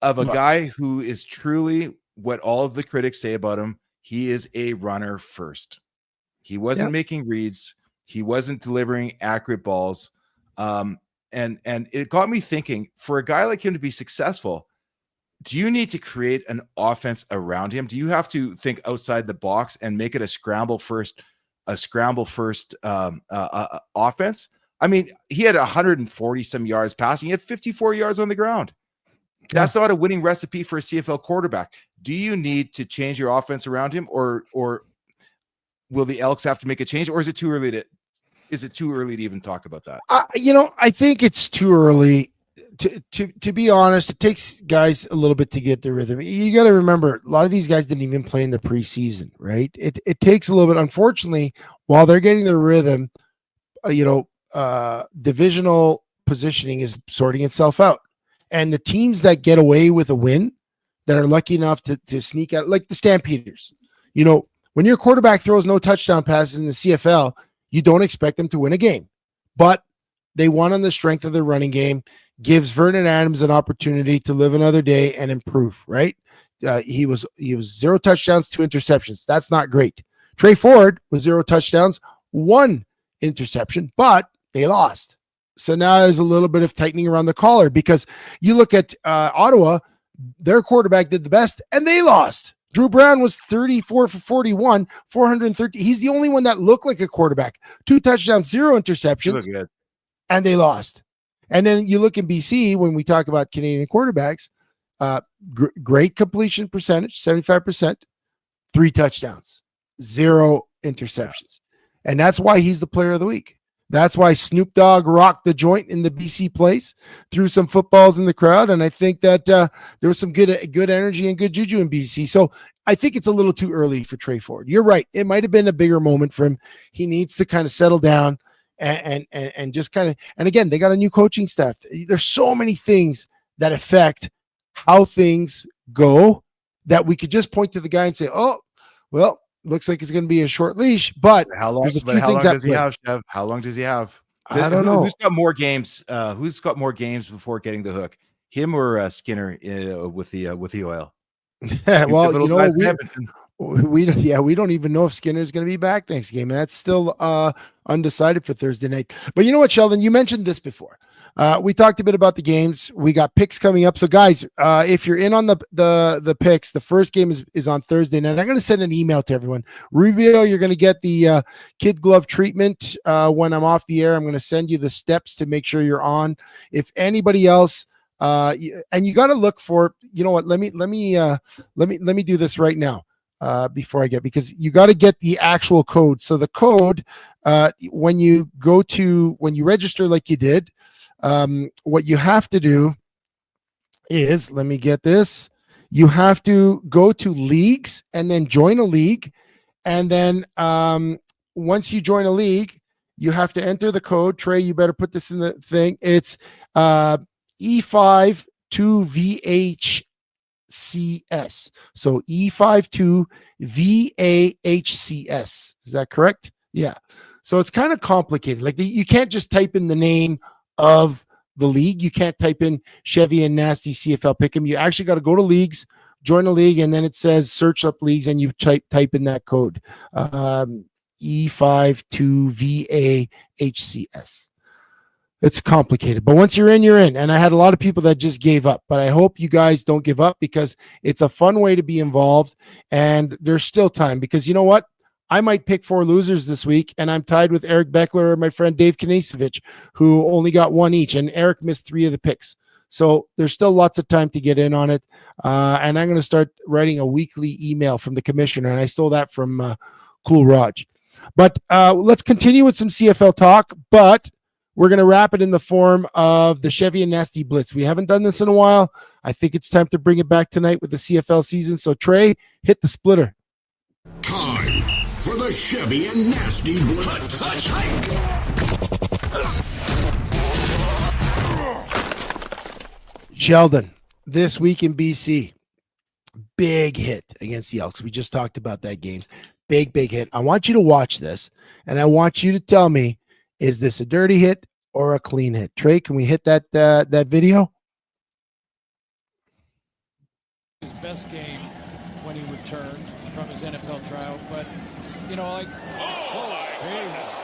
Of a guy who is truly what all of the critics say about him. He is a runner first. He wasn't making reads. He wasn't delivering accurate balls. And it got me thinking, for a guy like him to be successful, do you need to create an offense around him? Do you have to think outside the box and make it a scramble first offense? I mean, he had 140 some yards passing. He had 54 yards on the ground. That's not a winning recipe for a CFL quarterback. Do you need to change your offense around him, or will the Elks have to make a change, or is it too early to even talk about that? You know, I think it's too early. To be honest, it takes guys a little bit to get their rhythm. You got to remember, a lot of these guys didn't even play in the preseason, right? It takes a little bit. Unfortunately, while they're getting their rhythm, divisional positioning is sorting itself out, and the teams that get away with a win, that are lucky enough to sneak out, like the Stampeders, you know, when your quarterback throws no touchdown passes in the CFL, you don't expect them to win a game, but they won on the strength of the running game. Gives Vernon Adams an opportunity to live another day and improve, right? He was 0 touchdowns, 2 interceptions. That's not great. Trey Ford was 0 touchdowns, 1 interception, but they lost. So now there's a little bit of tightening around the collar, because you look at Ottawa, their quarterback did the best and they lost. Drew Brown was 34 for 41, 430. He's the only one that looked like a quarterback. 2 touchdowns, 0 interceptions, and they lost. And then you look in BC, when we talk about Canadian quarterbacks, great completion percentage, 75%, 3 touchdowns, 0 interceptions. And that's why he's the player of the week. That's why Snoop Dogg rocked the joint in the BC place, threw some footballs in the crowd. And I think that there was some good energy and good juju in BC. So I think it's a little too early for Trey Ford. You're right. It might have been a bigger moment for him. He needs to kind of settle down and just kind of, and again, they got a new coaching staff. There's so many things that affect how things go that we could just point to the guy and say, oh, well, looks like it's going to be a short leash, but how long does he have, Chev? How long does he have? I don't know. Who's got more games? Who's got more games before getting the hook? Him or Skinner with the oil? Well, you know, We don't, yeah, we don't even know if Skinner's going to be back next game. That's still undecided for Thursday night. But you know what, Sheldon, you mentioned this before. We talked a bit about the games. We got picks coming up. So guys, if you're in on the picks, the first game is on Thursday night. I'm going to send an email to everyone. Rubio, you're going to get the kid glove treatment when I'm off the air. I'm going to send you the steps to make sure you're on. If anybody else, and you got to look for, you know what, let me do this right now. Before I get, because you got to get the actual code. So the code, when you register like you did, what you have to do is, let me get this. You have to go to leagues and then join a league. And then once you join a league, you have to enter the code. Trey, you better put this in the thing. It's E52VH CS. So E52VAHCS. Is that correct? Yeah. So it's kind of complicated. Like you can't just type in the name of the league. You can't type in Chevy and Nasty CFL Pick'em. You actually got to go to leagues, join a league, and then it says search up leagues, and you type in that code. E52VAHCS. It's complicated, but once you're in, you're in. And I had a lot of people that just gave up, but I hope you guys don't give up, because it's a fun way to be involved, and there's still time, because you know what? I might pick 4 losers this week, and I'm tied with Eric Beckler or my friend Dave Kanasevich, who only got 1 each, and Eric missed 3 of the picks. So there's still lots of time to get in on it. And I'm going to start writing a weekly email from the commissioner, and I stole that from Cool Raj. But let's continue with some CFL talk, but we're going to wrap it in the form of the Chevy and Nasty Blitz. We haven't done this in a while. I think it's time to bring it back tonight with the CFL season. So, Trey, hit the splitter. Time for the Chevy and Nasty Blitz. Sheldon, this week in BC, big hit against the Elks. We just talked about that game. Big hit. I want you to watch this, and I want you to tell me, is this a dirty hit or a clean hit? Trey, can we hit that video? His best game when he returned from his NFL trial, but you know, like, oh my goodness,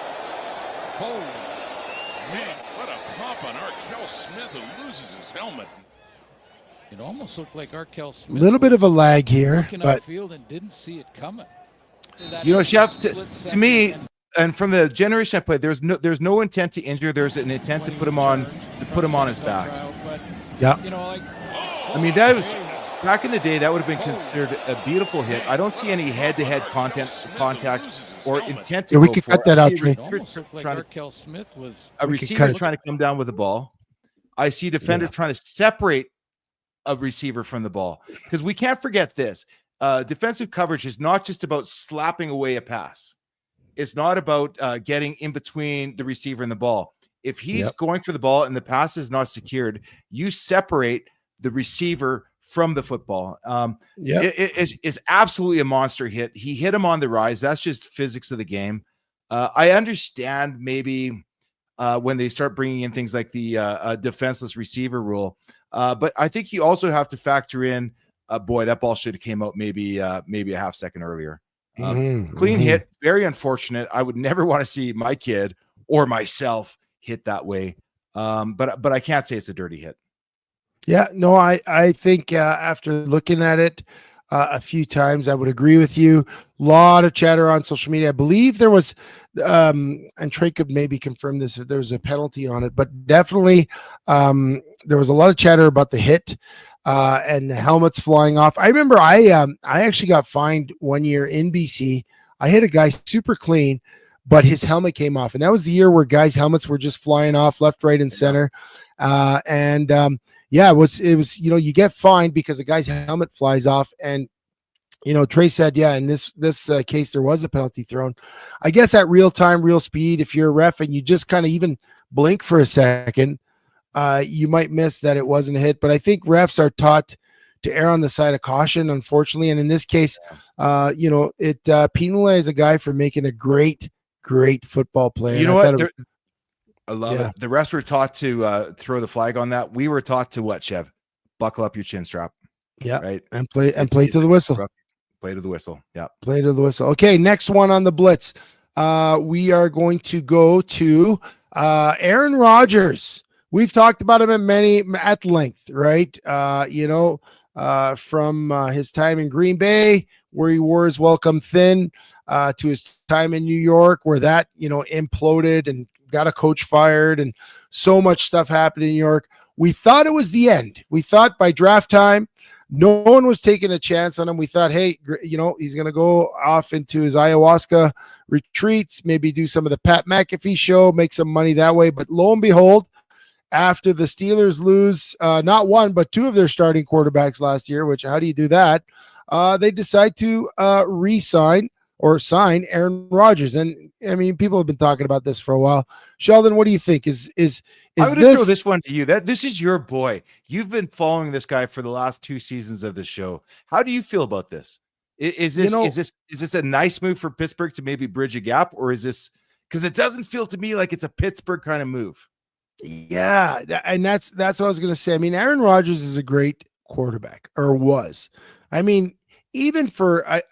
holy man, what a pop on Arkell Smith, who loses his helmet. It almost looked like Arkell Smith. A little bit of a lag here, but field and didn't see it coming. You know, Chef, to me, and from the generation I played, there's no intent to injure. There's an intent to put him on his back. Yeah. I mean, that was back in the day. That would have been considered a beautiful hit. I don't see any head-to-head contact or intent to. Yeah, we could cut that out, Trey. Arkell Smith was a receiver trying to come down with the ball. I see defenders trying to separate a receiver from the ball, because we can't forget this. Defensive coverage is not just about slapping away a pass. It's not about getting in between the receiver and the ball. If he's going for the ball and the pass is not secured, you separate the receiver from the football. It is absolutely a monster hit. He hit him on the rise. That's just physics of the game. I understand maybe when they start bringing in things like the defenseless receiver rule. But I think you also have to factor in, boy, that ball should have came out maybe a half second earlier. Clean hit, very unfortunate. I would never want to see my kid or myself hit that way. But I can't say it's a dirty hit. Yeah, no, I think after looking at it a few times, I would agree with you. A lot of chatter on social media. I believe there was, and Trey could maybe confirm this, if there was a penalty on it, but definitely there was a lot of chatter about the hit. And the helmets flying off. I remember I actually got fined 1 year in BC. I hit a guy super clean, but his helmet came off. And that was the year where guys' helmets were just flying off left, right, and center. It was, you know, you get fined because a guy's helmet flies off. And, you know, Trey said, yeah, in this case, there was a penalty thrown. I guess at real time, real speed, if you're a ref and you just kind of even blink for a second, you might miss that it wasn't a hit, but I think refs are taught to err on the side of caution, unfortunately. And in this case, it penalized a guy for making a great football play. You know what? I love it. The refs were taught to throw the flag on that. We were taught to what, Chev? Buckle up your chin strap. Yeah. Right. And play to the whistle. Play to the whistle. Yeah. Play to the whistle. Okay, next one on the Blitz. We are going to go to Aaron Rodgers. We've talked about him at length, right? From his time in Green Bay, where he wore his welcome thin, to his time in New York, where that, imploded and got a coach fired and so much stuff happened in New York. We thought it was the end. We thought by draft time, no one was taking a chance on him. We thought, hey, he's going to go off into his ayahuasca retreats, maybe do some of the Pat McAfee show, make some money that way. But lo and behold, after the Steelers lose not one, but two of their starting quarterbacks last year, which how do you do that? They decide to re-sign or sign Aaron Rodgers. And I mean, people have been talking about this for a while. Sheldon, what do you think? Is I would throw this one to you. This is your boy. You've been following this guy for the last 2 seasons of the show. How do you feel about this? Is this a nice move for Pittsburgh to maybe bridge a gap, or is this, because it doesn't feel to me like it's a Pittsburgh kind of move? Yeah, and that's what I was going to say. I mean, Aaron Rodgers is a great quarterback, or was. I mean, even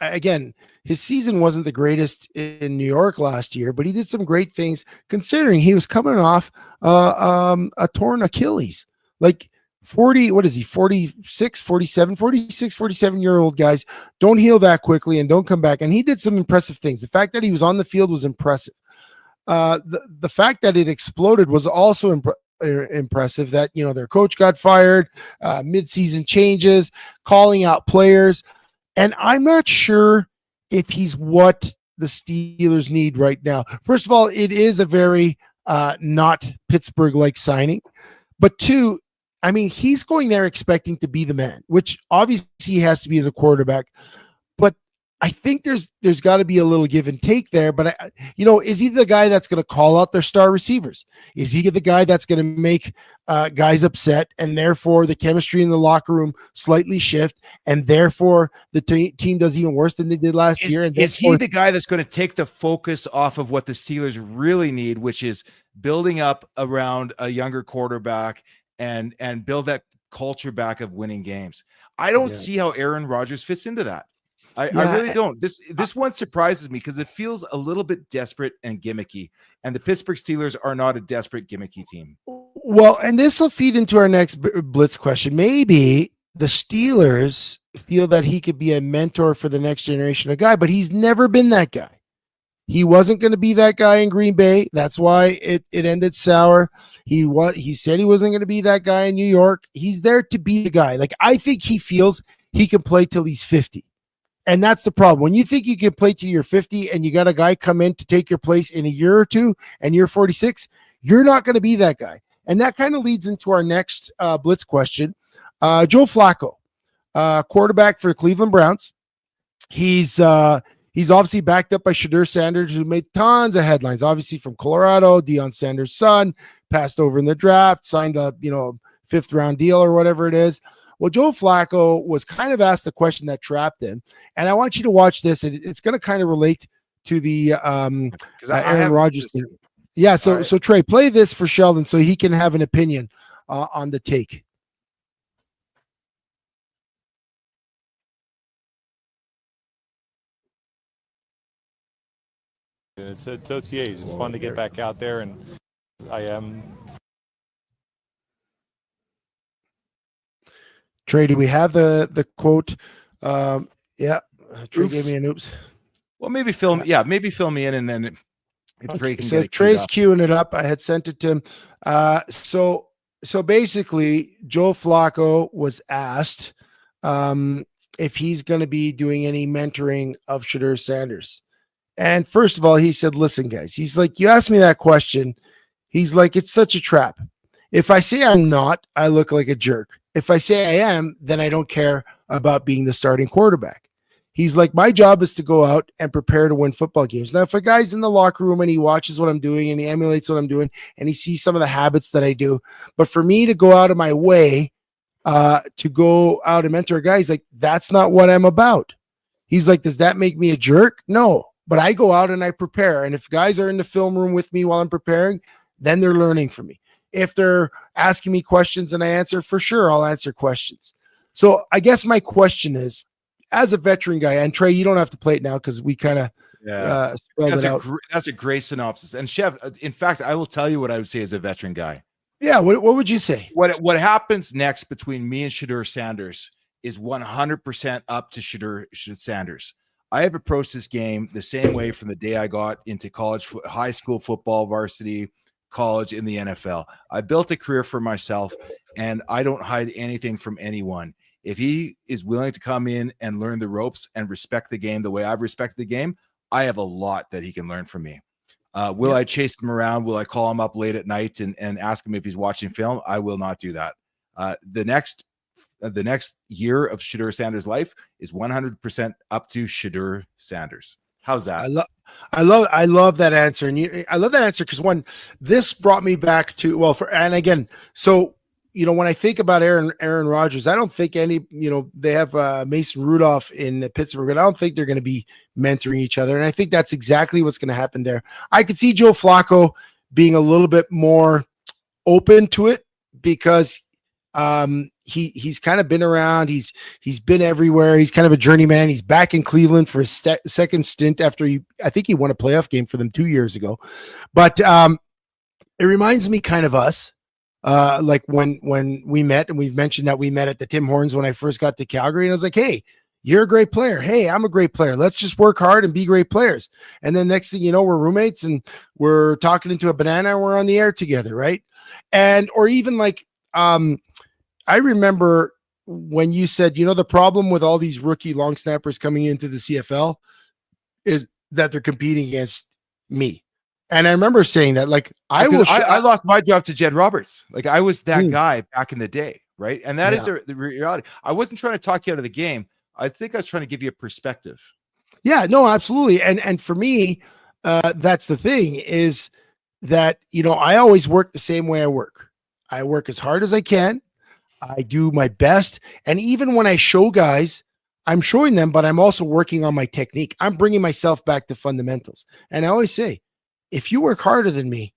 again, his season wasn't the greatest in New York last year, but he did some great things considering he was coming off a torn Achilles. Like 46, 47-year-old guys don't heal that quickly and don't come back. And he did some impressive things. The fact that he was on the field was impressive. The fact that it exploded was also impressive. That their coach got fired, mid-season changes, calling out players, and I'm not sure if he's what the Steelers need right now. First of all, it is a very not Pittsburgh-like signing, but two, I mean, he's going there expecting to be the man, which obviously he has to be as a quarterback. But I think there's got to be a little give and take there. But is he the guy that's going to call out their star receivers? Is he the guy that's going to make guys upset, and therefore the chemistry in the locker room slightly shift, and therefore the team does even worse than they did last year? And is he the guy that's going to take the focus off of what the Steelers really need, which is building up around a younger quarterback and build that culture back of winning games? I don't see how Aaron Rodgers fits into that. I really don't. This one surprises me because it feels a little bit desperate and gimmicky, and the Pittsburgh Steelers are not a desperate, gimmicky team. Well, and this will feed into our next Blitz question. Maybe the Steelers feel that he could be a mentor for the next generation of guy, but he's never been that guy. He wasn't going to be that guy in Green Bay. That's why it ended sour. He said he wasn't going to be that guy in New York. He's there to be the guy. Like, I think he feels he can play till he's 50. And that's the problem. When you think you can play till you're 50 and you got a guy come in to take your place in a year or two and you're 46, you're not going to be that guy. And that kind of leads into our next Blitz question. Joe Flacco, quarterback for the Cleveland Browns. He's obviously backed up by Shedeur Sanders, who made tons of headlines, obviously from Colorado, Deion Sanders' son, passed over in the draft, signed a 5th round deal or whatever it is. Well, Joe Flacco was kind of asked a question that trapped him, and I want you to watch this. It's going to kind of relate to the Aaron Rodgers thing. Yeah, so Trey, play this for Sheldon so he can have an opinion on the take. It's OTAs. It's fun to get back out there, and I am. Trey, do we have the quote? Yeah, Trey gave me an oops. Well, maybe fill me in, and then if Trey can so if Trey's queuing it up, I had sent it to him. So basically, Joe Flacco was asked if he's going to be doing any mentoring of Shedeur Sanders. And first of all, he said, listen, guys, he's like, you asked me that question. He's like, it's such a trap. If I say I'm not, I look like a jerk. If I say I am, then I don't care about being the starting quarterback. He's like, my job is to go out and prepare to win football games. Now, if a guy's in the locker room and he watches what I'm doing and he emulates what I'm doing and he sees some of the habits that I do, but for me to go out of my way to go out and mentor a guy, he's like, that's not what I'm about. He's like, does that make me a jerk? No, but I go out and I prepare. And if guys are in the film room with me while I'm preparing, then they're learning from me. If they're asking me questions and I answer, for sure, I'll answer questions. So I guess my question is, as a veteran guy, and Trey, you don't have to play it now because we kind of spelled That's it out. That's a great synopsis. And Chev, in fact, I will tell you what I would say as a veteran guy. Yeah, what would you say? What happens next between me and Shedeur Sanders is 100% up to Shedeur Sanders. I have approached this game the same way from the day I got into college, high school football, varsity, college, in the NFL. I built a career for myself, and I don't hide anything from anyone. If he is willing to come in and learn the ropes and respect the game the way I've respected the game, I have a lot that he can learn from me. Will I chase him around? Will I call him up late at night and ask him if he's watching film? I will not do that. The next year of Shedeur Sanders' life is 100% up to Shedeur Sanders. How's that? I love that answer, and I love that answer because this brought me back to when I think about Aaron Rodgers, I don't think they have Mason Rudolph in Pittsburgh, but I don't think they're going to be mentoring each other. And I think that's exactly what's going to happen there. I could see Joe Flacco being a little bit more open to it because he's kind of been around. He's been everywhere. He's kind of a journeyman. He's back in Cleveland for his second stint after I think he won a playoff game for them 2 years ago. But it reminds me kind of us. Like when we met, and we've mentioned that we met at the Tim Hortons when I first got to Calgary, and I was like, hey, you're a great player. Hey, I'm a great player. Let's just work hard and be great players. And then next thing you know, we're roommates and we're talking into a banana and we're on the air together. Right. Or even like, I remember when you said, the problem with all these rookie long snappers coming into the CFL is that they're competing against me. And I remember saying that, like, I lost my job to Jed Roberts. Like, I was that guy back in the day, right? And that is the reality. I wasn't trying to talk you out of the game. I think I was trying to give you a perspective. Yeah, no, absolutely. And for me, that's the thing is that, I always work the same way I work. I work as hard as I can. I do my best. And even when I show guys, I'm showing them, but I'm also working on my technique. I'm bringing myself back to fundamentals. And I always say, if you work harder than me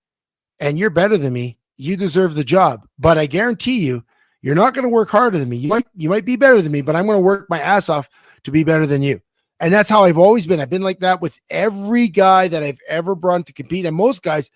and you're better than me, you deserve the job. But I guarantee you, you're not going to work harder than me. You might be better than me, but I'm going to work my ass off to be better than you. And that's how I've always been. I've been like that with every guy that I've ever brought to compete. And most guys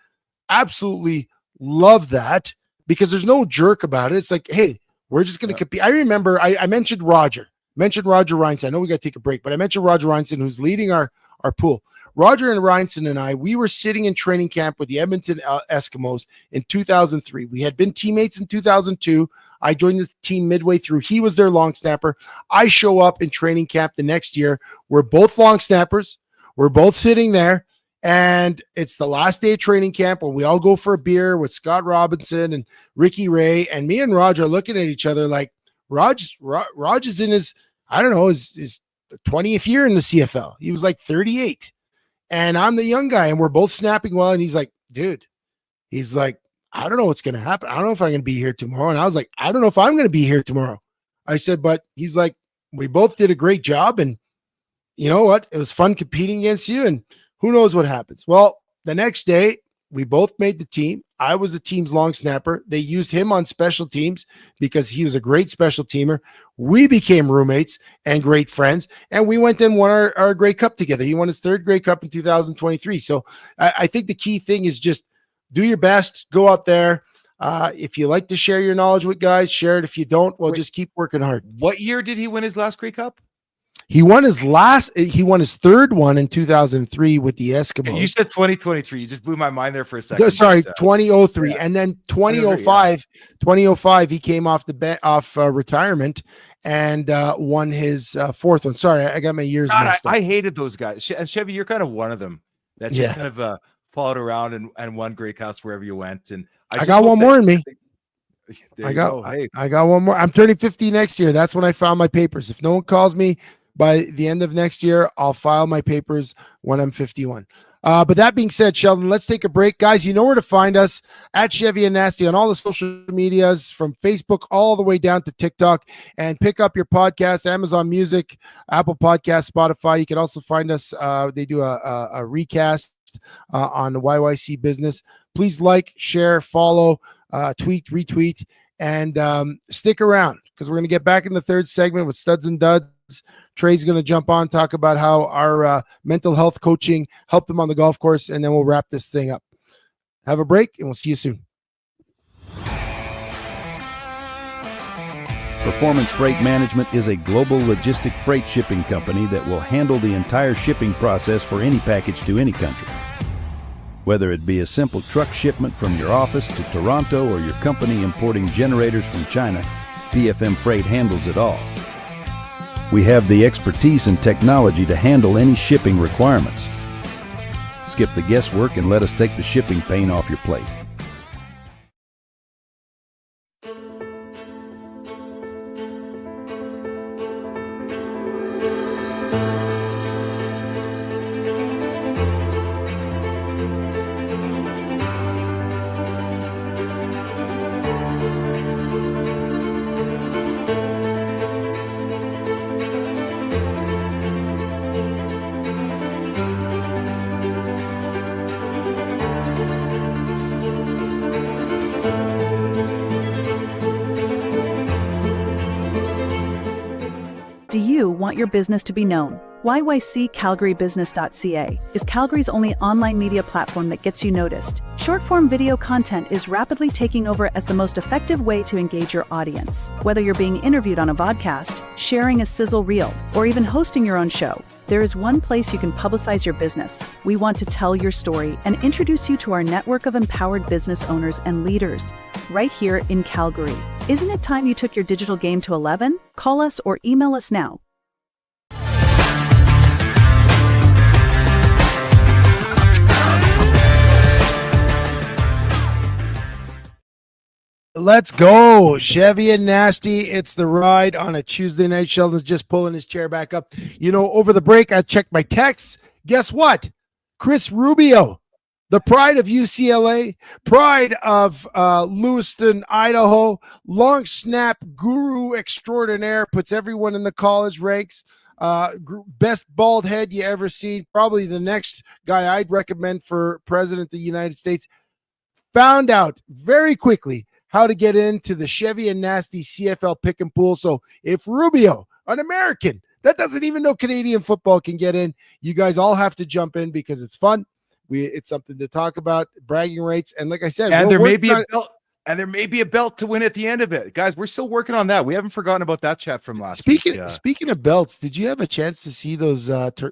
absolutely love that because there's no jerk about it. It's like, hey, we're just going to compete. I remember I mentioned Roger Reinstein. I know we got to take a break, but I mentioned Roger Reinstein, who's leading our pool. Roger and Reinstein and I, we were sitting in training camp with the Edmonton Eskimos in 2003. We had been teammates in 2002. I joined the team midway through. He was their long snapper. I show up in training camp the next year. We're both long snappers. We're both sitting there, and it's the last day of training camp when we all go for a beer with Scott Robinson and Ricky Ray, and me and Roger are looking at each other like, Raj is in his 20th year in the CFL. He was like 38. And I'm the young guy, and we're both snapping well. And he's like, dude, he's like, I don't know what's going to happen. I don't know if I'm going to be here tomorrow. And I was like, I don't know if I'm going to be here tomorrow. I said, but he's like, we both did a great job. And you know what? It was fun competing against you. And who knows what happens? Well, the next day, we both made the team. I was the team's long snapper. They used him on special teams because he was a great special teamer. We became roommates and great friends, and we went and won our Grey Cup together. He won his third Grey Cup in 2023. So I think the key thing is just do your best, go out there. If you like to share your knowledge with guys, share it. If you don't, well, just keep working hard. What year did he win his last Grey Cup? He won his third one in 2003 with the Eskimos. You said 2023. You just blew my mind there for a second. Sorry, 2003. Yeah. And then 2005, he came off retirement and won his fourth one. Sorry, I got my years mixed up. I hated those guys. And Chevy, you're kind of one of them that just kind of followed around and won Grey Cups wherever you went. And I got one more in me. I got one more. I'm turning 50 next year. That's when I filed my papers. If no one calls me by the end of next year, I'll file my papers when I'm 51. But that being said, Sheldon, let's take a break. Guys, you know where to find us at Chevy and Nasty on all the social medias from Facebook all the way down to TikTok, and pick up your podcast, Amazon Music, Apple Podcasts, Spotify. You can also find us. They do a recast on the YYC business. Please like, share, follow, tweet, retweet, and stick around because we're going to get back in the third segment with Studs and Duds Trey's going to jump on, talk about how our mental health coaching helped them on the golf course, and then we'll wrap this thing up. Have a break, and we'll see you soon. Performance Freight Management is a global logistic freight shipping company that will handle the entire shipping process for any package to any country. Whether it be a simple truck shipment from your office to Toronto or your company importing generators from China, PFM Freight handles it all. We have the expertise and technology to handle any shipping requirements. Skip the guesswork and let us take the shipping pain off your plate. Do you want your business to be known? YYCCalgaryBusiness.ca is Calgary's only online media platform that gets you noticed. Short-form video content is rapidly taking over as the most effective way to engage your audience. Whether you're being interviewed on a vodcast, sharing a sizzle reel, or even hosting your own show, there is one place you can publicize your business. We want to tell your story and introduce you to our network of empowered business owners and leaders right here in Calgary. Isn't it time you took your digital game to 11? Call us or email us now. Let's go. Chevy and Nasty. It's the ride on a Tuesday night. Sheldon's just pulling his chair back up. You know, over the break, I checked my texts. Guess what? Chris Rubio, the pride of UCLA, pride of Lewiston, Idaho, long snap guru extraordinaire, puts everyone in the college ranks. Best bald head you ever seen. Probably the next guy I'd recommend for president of the United States. Found out very quickly how to get into the Chevy and Nasty CFL pick and pool. So if Rubio, an American that doesn't even know Canadian football, can get in, you guys all have to jump in because it's fun. It's something to talk about, bragging rights. And like I said, and there may be a belt, and there may be a belt to win at the end of it. Guys, we're still working on that. We haven't forgotten about that chat from last week. Speaking of belts, did you have a chance to see those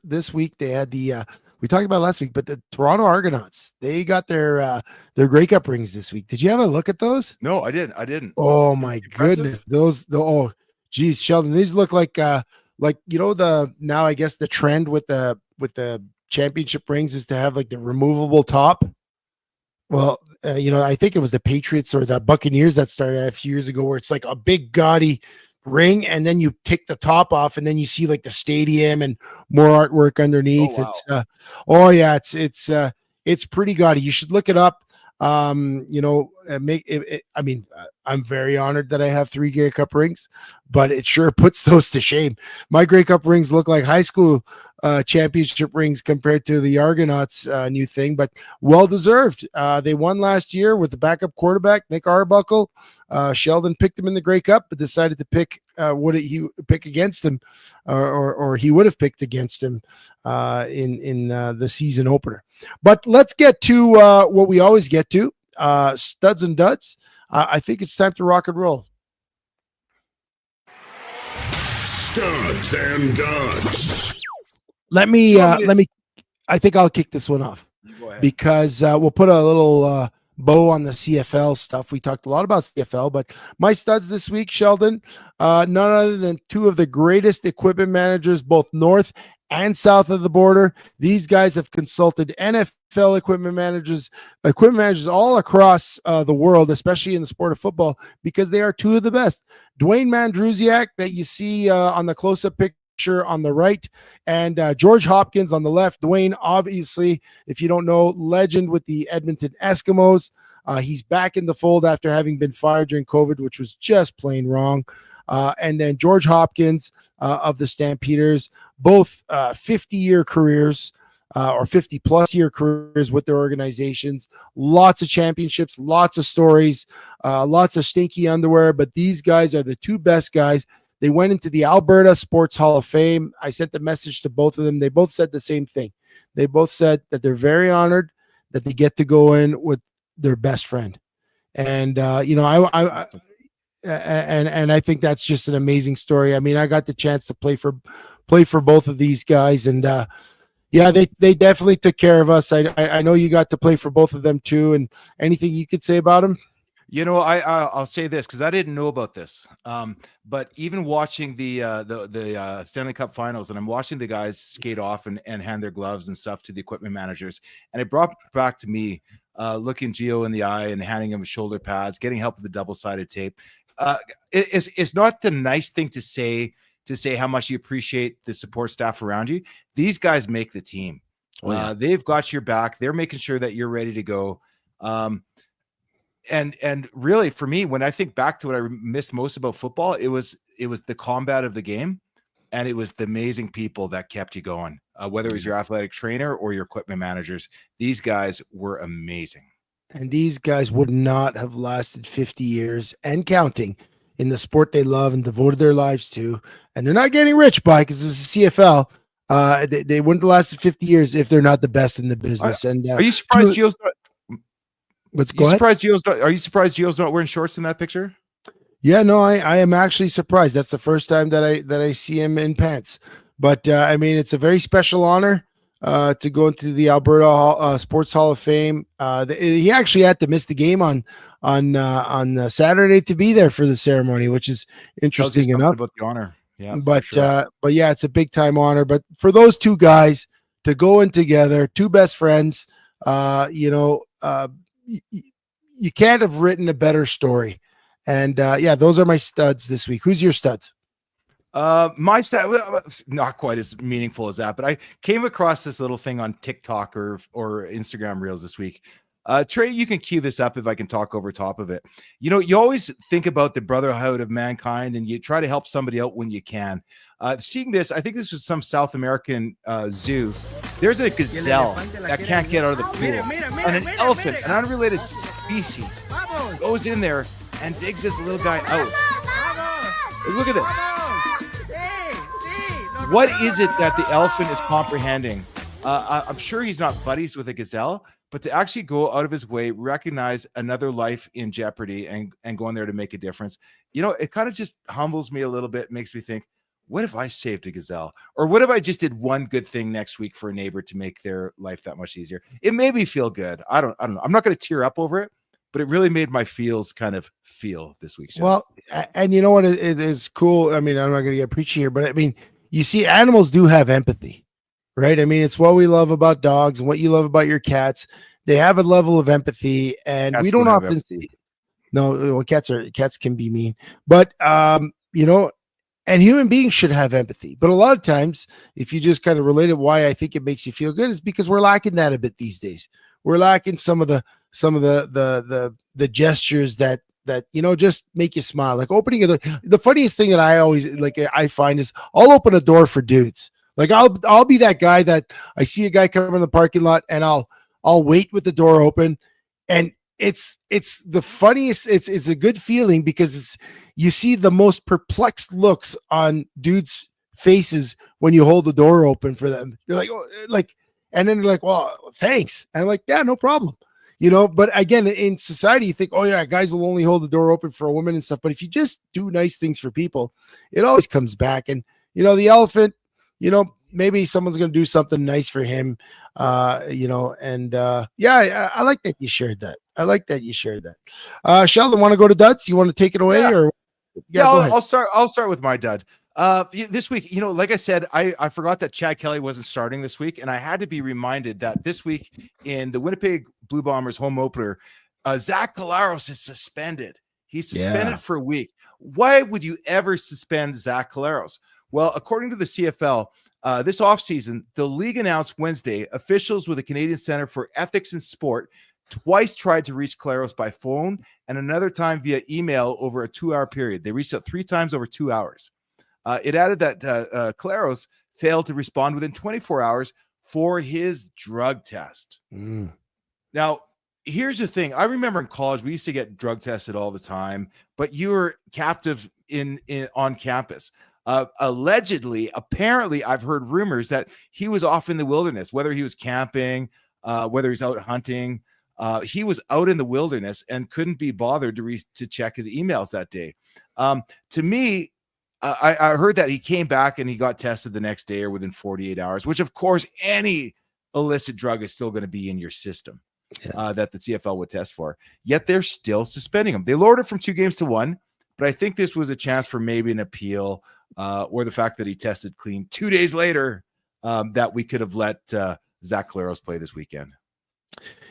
this week? They had the we talked about last week, but the Toronto Argonauts, they got their Grey Cup rings this week. Did you have a look at those? No, I didn't. Oh my goodness. Oh geez, Sheldon, these look like you know, now I guess the trend with the championship rings is to have like the removable top. Well, you know, I think it was the Patriots or the Buccaneers that started a few years ago, where it's like a big gaudy ring, and then you take the top off, and then you see like the stadium and more artwork underneath. Oh, wow. It's pretty gaudy. You should look it up. You know, make it, I mean, I'm very honored that I have 3 Grey Cup rings, but it sure puts those to shame. My Grey Cup rings look like high school championship rings compared to the Argonauts new thing, but well deserved. They won last year with the backup quarterback Nick Arbuckle. Sheldon picked him in the Grey Cup, but decided to pick he pick against him, or he would have picked against him in the season opener. But let's get to what we always get to, studs and duds. I think it's time to rock and roll. Studs and duds. Let me I think I'll kick this one off because we'll put a little bow on the CFL stuff. We talked a lot about CFL, but my studs this week, Sheldon, none other than 2 of the greatest equipment managers, both north and south of the border. These guys have consulted NFL equipment managers all across the world, especially in the sport of football, because they are 2 of the best. Dwayne Mandrusiak, that you see on the close-up picture on the right, and George Hopkins on the left. Dwayne, obviously, if you don't know, legend with the Edmonton Eskimos. He's back in the fold after having been fired during COVID, which was just plain wrong. And then George Hopkins of the Stampeders, both 50-year careers or 50-plus year careers with their organizations. Lots of championships, lots of stories, lots of stinky underwear. But these guys are the 2 best guys They went into the Alberta Sports Hall of Fame. I sent the message to both of them. They both said the same thing. They both said that they're very honored that they get to go in with their best friend. And and I think that's just an amazing story. I mean, I got the chance to play for both of these guys, and yeah, they definitely took care of us. I know you got to play for both of them too. And anything you could say about them? I'll say this because I didn't know about this. But even watching the Stanley Cup Finals, and I'm watching the guys skate off and hand their gloves and stuff to the equipment managers, and it brought back to me looking Gio in the eye and handing him shoulder pads, getting help with the double-sided tape. It's not the nice thing to say how much you appreciate the support staff around you. These guys make the team. They've got your back. They're making sure that you're ready to go. And really, for me, when I think back to what I missed most about football, it was the combat of the game, and it was the amazing people that kept you going. Whether it was your athletic trainer or your equipment managers, these guys were amazing. And these guys would not have lasted 50 years and counting in the sport they love and devoted their lives to. And they're not getting rich by, because this is CFL. They wouldn't have lasted 50 years if they're not the best in the business. And are you surprised Gio's not? Are you surprised Gio's not wearing shorts in that picture? Yeah, no, I am actually surprised. That's the first time that I see him in pants. But I mean, it's a very special honor to go into the Alberta Sports Hall of Fame. He actually had to miss the game on Saturday to be there for the ceremony, which is interesting enough. About the honor, yeah. But but yeah, it's a big time honor. But for those two guys to go in together, two best friends, you can't have written a better story. And yeah, those are my studs this week. Who's your studs? My stat, not quite as meaningful as that, but I came across this little thing on TikTok or Instagram Reels this week. Trey, you can cue this up if I can talk over top of it. You know, you always think about the brotherhood of mankind, and you try to help somebody out when you can. Seeing this, I think this was some South American zoo. There's a gazelle that can't get out of the pool, and an elephant, an unrelated species, goes in there and digs this little guy out. Look at this. What is it that the elephant is comprehending? I'm sure he's not buddies with a gazelle, but to actually go out of his way, recognize another life in jeopardy, and go in there to make a difference, you know, it kind of just humbles me a little bit, makes me think, what if I saved a gazelle? Or what if I just did one good thing next week for a neighbor to make their life that much easier? It made me feel good. I don't know. I'm not going to tear up over it, but it really made my feels kind of feel this week. Well, and you know what? It is cool. I mean, I'm not going to get preachy here, but I mean, you see, animals do have empathy, right? I mean, it's what we love about dogs and what you love about your cats. They have a level of empathy, and we don't often see. No, well, cats can be mean, but you know, and human beings should have empathy. But a lot of times, if you just kind of relate it, why I think it makes you feel good is because we're lacking that a bit these days. We're lacking some of the gestures that you know just make you smile, like opening the funniest thing that I always I find is I'll open a door for dudes. Like I'll be that guy that I see a guy come in the parking lot and I'll wait with the door open, and it's the funniest. It's a good feeling because you see the most perplexed looks on dudes' faces when you hold the door open for them. You're like, oh, and then they're like, well, thanks. And I'm like, yeah, no problem. You know, but again, in society, you think, oh yeah, guys will only hold the door open for a woman and stuff. But if you just do nice things for people, it always comes back. And, you know, the elephant, you know, maybe someone's going to do something nice for him, you know, and yeah, I like that you shared that. I like that you shared that. Sheldon, want to go to duds? You want to take it away? Yeah. Or yeah, I'll start with my dud. This week, you know, like I said, I forgot that Chad Kelly wasn't starting this week, and I had to be reminded that this week in the Winnipeg Blue Bombers home opener, Zach Collaros is suspended. He's suspended for a week. Why would you ever suspend Zach Collaros? Well, according to the CFL, this offseason, the league announced Wednesday officials with the Canadian Center for Ethics in Sport twice tried to reach Collaros by phone and another time via email over a 2-hour period. They reached out 3 times over 2 hours. It added that Collaros failed to respond within 24 hours for his drug test. Now, here's the thing. I remember in college, we used to get drug tested all the time, but you were captive in on campus. Allegedly, apparently, I've heard rumors that he was off in the wilderness, whether he was camping, whether he's out hunting. He was out in the wilderness and couldn't be bothered to check his emails that day. To me, I heard that he came back and he got tested the next day or within 48 hours, which of course any illicit drug is still going to be in your system. That the CFL would test for. Yet they're still suspending him. They lowered it from 2 games to 1, but I think this was a chance for maybe an appeal, or the fact that he tested clean 2 days later, that we could have let Zach Claros play this weekend.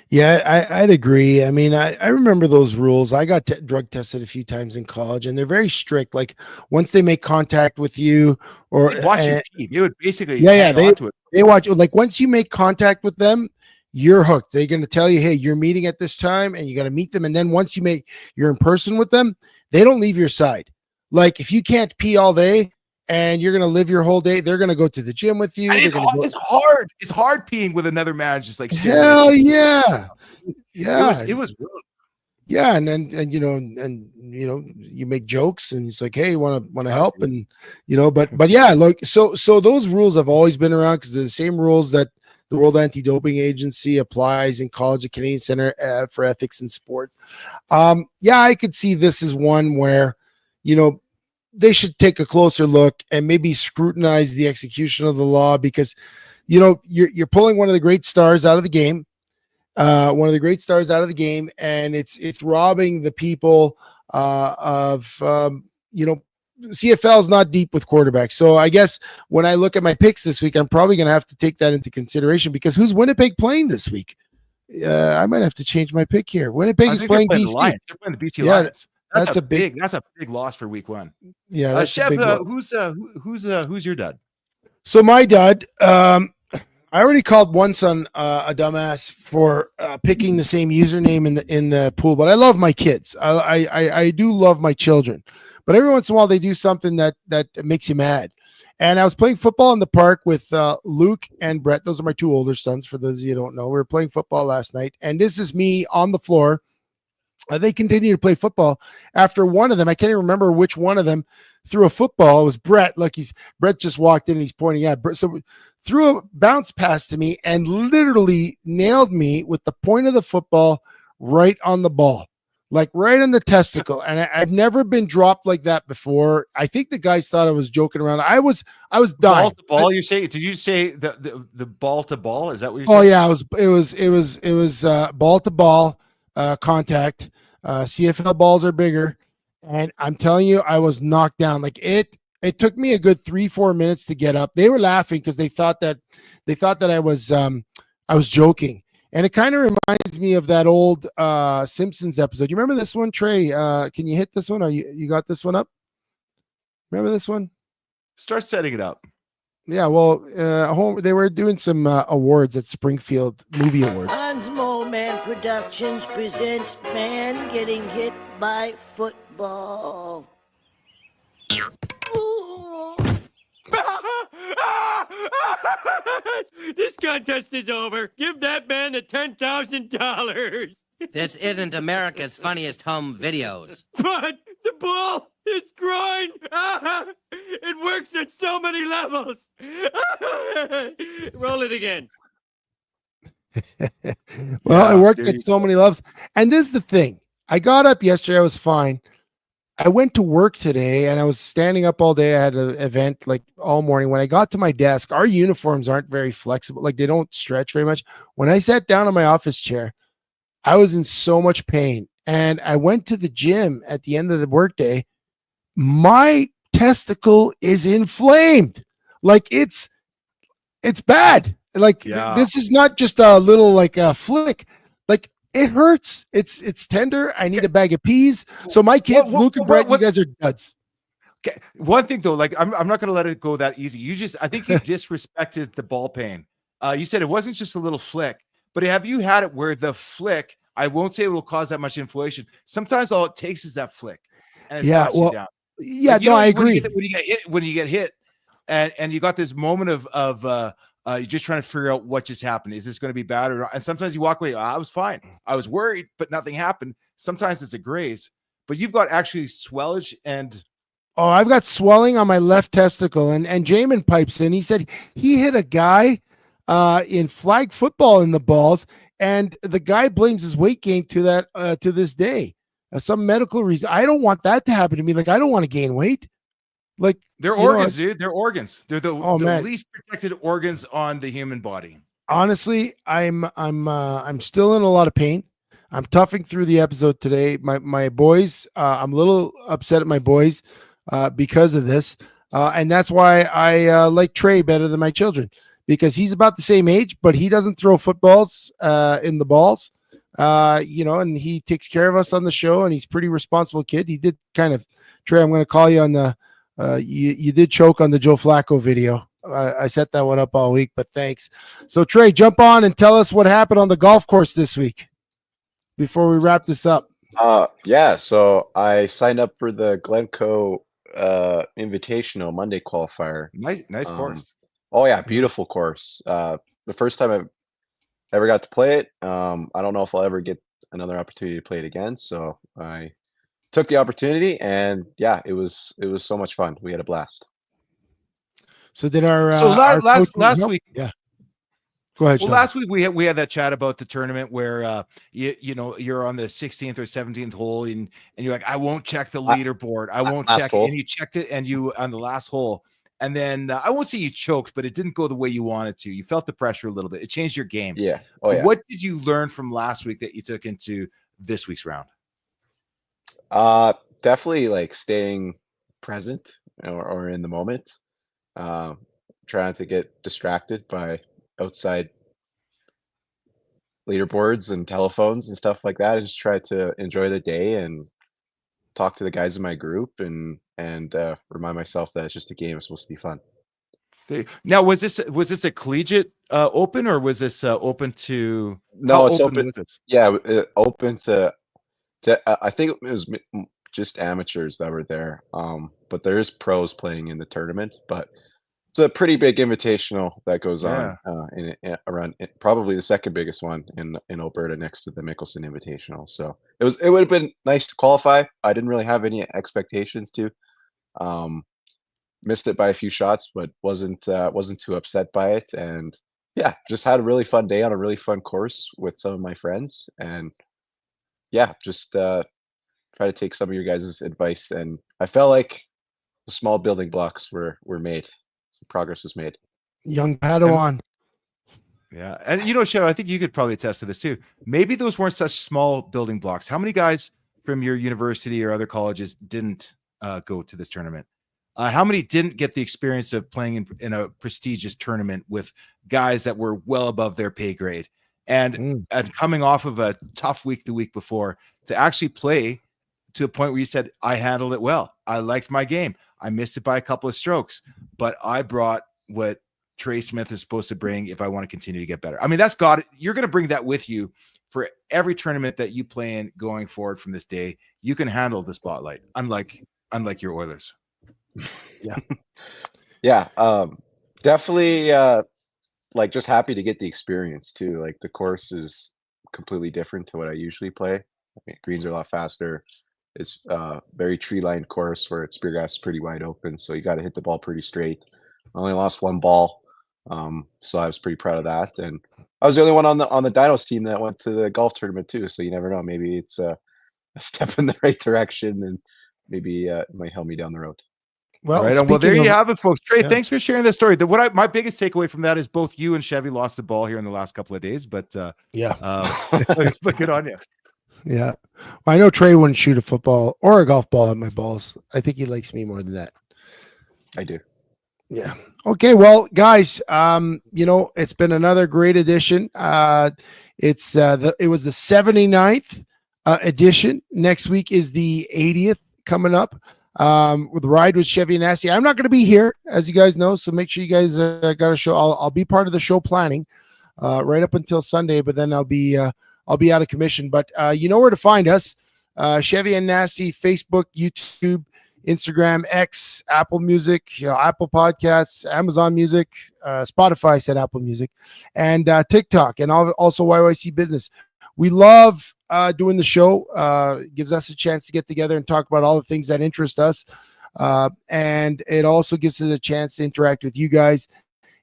Yeah, I'd agree. I mean, I remember those rules. I got drug tested a few times in college, and they're very strict. Like once they make contact with you, or They'd watch you pee. They would basically they watch, like once you make contact with them, you're hooked. They're going to tell you, hey, you're meeting at this time, and you got to meet them. And then once you're in person with them, they don't leave your side. Like if you can't pee all day and you're going to live your whole day, they're going to go to the gym with you. It's hard. It's hard peeing with another man. Just like hell yeah, yeah. It was really. Yeah, and you make jokes, and it's like, hey, want to help, and but yeah, like so those rules have always been around because they're the same rules that the World Anti-Doping Agency applies in college, the Canadian Center for Ethics in Sport. Yeah, I could see this as one where, they should take a closer look and maybe scrutinize the execution of the law because, you're pulling one of the great stars out of the game, and it's robbing the people of, CFL is not deep with quarterbacks. So I guess when I look at my picks this week, I'm probably going to have to take that into consideration because who's Winnipeg playing this week? I might have to change my pick here. Winnipeg is playing BC. They're playing the BC Lions. That's a big loss for week 1. Yeah. That's Chef, who's your dud? So my dud, I already called one son a dumbass for picking the same username in the pool, but I love my kids. I do love my children. But every once in a while, they do something that makes you mad. And I was playing football in the park with Luke and Brett. Those are my 2 older sons, for those of you who don't know. We were playing football last night. And this is me on the floor. They continue to play football. After one of them, I can't even remember which one of them, threw a football. It was Brett. Brett just walked in and he's pointing at Brett. So threw a bounce pass to me and literally nailed me with the point of the football right on the ball. Like right in the testicle. And I've never been dropped like that before. I think the guys thought I was joking around. I was dying. Ball to ball, you say? Did you say the ball to ball? Is that what you said? Oh yeah, it was ball to ball contact. CFL balls are bigger. And I'm telling you, I was knocked down. Like it took me a good 3-4 minutes to get up. They were laughing because they thought that I was joking. And it kind of reminds me of that old Simpsons episode. You remember this one, Trey? Can you hit this one? Or you got this one up? Remember this one? Start setting it up. Yeah, well, they were doing some awards at Springfield Movie Awards. Hans Moleman Productions presents Man Getting Hit by Football. This contest is over. Give that man the $10,000. This isn't America's Funniest Home Videos. But the ball is groin. It works at so many levels. Roll it again. Well, it worked at so many levels. And this is the thing. I got up yesterday. I was fine. I went to work today and I was standing up all day. I had an event like all morning. When I got to my desk, our uniforms aren't very flexible. Like they don't stretch very much. When I sat down on my office chair, I was in so much pain. And I went to the gym at the end of the workday. My testicle is inflamed. Like it's bad. Like this is not just a little like a flick. Like it hurts. It's tender. I need a bag of peas. So my kids, Luke and Brett, you guys are duds. Okay. One thing though, like I'm not going to let it go that easy. I think you disrespected the ball pain. You said it wasn't just a little flick, but have you had it where the flick, I won't say it will cause that much inflammation. Sometimes all it takes is that flick. And it's knocks you down. Yeah, like, no, I agree. When you get hit and you got this moment of You're just trying to figure out what just happened. Is this going to be bad or not? And sometimes you walk away, I was fine. I was worried, but nothing happened. Sometimes it's a graze, but you've got actually swellage and Oh, I've got swelling on my left testicle. And Jamin pipes in. He said he hit a guy in flag football in the balls, and the guy blames his weight gain to that to this day. Some medical reason. I don't want that to happen to me. Like, I don't want to gain weight. Like, they're organs, dude. They're organs. They're the man. least protected organs on the human body. Honestly, I'm still in a lot of pain. I'm toughing through the episode today. My boys, I'm a little upset at my boys because of this, and that's why I like Trey better than my children, because he's about the same age, but he doesn't throw footballs in the balls, and he takes care of us on the show, and he's a pretty responsible kid. He did kind of, Trey, I'm going to call you on the. You did choke on the Joe Flacco video. I set that one up all week, but thanks. So Trey, jump on and tell us what happened on the golf course this week before we wrap this up. Yeah, so I signed up for the Glencoe Invitational Monday qualifier. Nice course. Oh yeah, beautiful course. The first time I've ever got to play it. I don't know if I'll ever get another opportunity to play it again, so I took the opportunity, and yeah, it was so much fun. We had a blast. So did our last week? Yeah. Go ahead. Well, Sean. last week we had that chat about the tournament where you're on the 16th or 17th hole and you're like, I won't check the leaderboard. I won't check it. And you checked it, and you on the last hole. And then I won't say you choked, but it didn't go the way you wanted to. You felt the pressure a little bit. It changed your game. Yeah. Oh yeah. What did you learn from last week that you took into this week's round? Definitely like staying present or in the moment. Trying to get distracted by outside leaderboards and telephones and stuff like that. I just try to enjoy the day and talk to the guys in my group and remind myself that it's just a game. It's supposed to be fun. Now, was this a collegiate open, or was this open to? No, it's open. Was this? Yeah, open to I think it was just amateurs that were there. But there's pros playing in the tournament. But it's a pretty big invitational that goes on around probably the second biggest one in Alberta, next to the Mickelson Invitational. So it would have been nice to qualify. I didn't really have any expectations to. Missed it by a few shots, but wasn't too upset by it. And yeah, just had a really fun day on a really fun course with some of my friends. And yeah, just try to take some of your guys' advice. And I felt like the small building blocks were made. Some progress was made. Young Padawan. Yeah. And Chev, I think you could probably attest to this too. Maybe those weren't such small building blocks. How many guys from your university or other colleges didn't go to this tournament? How many didn't get the experience of playing in a prestigious tournament with guys that were well above their pay grade? And coming off of a tough week the week before, to actually play to a point where you said, I handled it well. I liked my game. I missed it by a couple of strokes, but I brought what Trey Smith is supposed to bring if I want to continue to get better. I mean, you're going to bring that with you for every tournament that you play in going forward from this day. You can handle the spotlight, unlike your Oilers. Yeah. Definitely like just happy to get the experience too. Like the course is completely different to what I usually play. I mean, greens are a lot faster. It's very tree lined course where Speargrass is pretty wide open, so you got to hit the ball pretty straight. I only lost one ball, so I was pretty proud of that. And I was the only one on the Dinos team that went to the golf tournament too. So you never know, maybe it's a step in the right direction, and maybe it might help me down the road. Well, well, there you have it, folks. Trey, thanks for sharing that story. My biggest takeaway from that is both you and Chevy lost the ball here in the last couple of days, but but good on you. Yeah. Well, I know Trey wouldn't shoot a football or a golf ball at my balls. I think he likes me more than that. I do. Yeah. Okay. Well, guys, it's been another great edition. It was the 79th edition. Next week is the 80th coming up. With the ride with Chevy and Nasty. I'm not going to be here, as you guys know, so make sure you guys got a show. I'll be part of the show planning right up until Sunday, but then I'll be out of commission. But you know where to find us. Chevy and Nasty, Facebook, YouTube, Instagram, X, Apple Music, Apple Podcasts, Amazon Music, Spotify said Apple Music, and TikTok, and also YYC Business. We love doing the show. It gives us a chance to get together and talk about all the things that interest us. And it also gives us a chance to interact with you guys.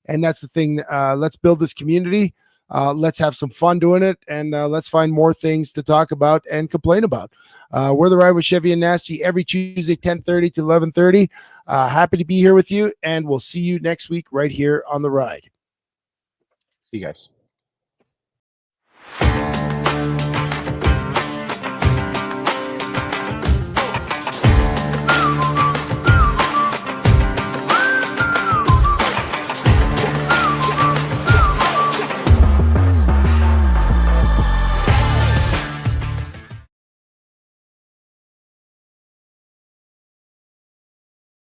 And that's the thing. Let's build this community. Let's have some fun doing it, and let's find more things to talk about and complain about. We're the Ride with Chevy and Nasty every Tuesday, 10:30 to 11:30. Happy to be here with you, and we'll see you next week right here on The Ride. See you guys.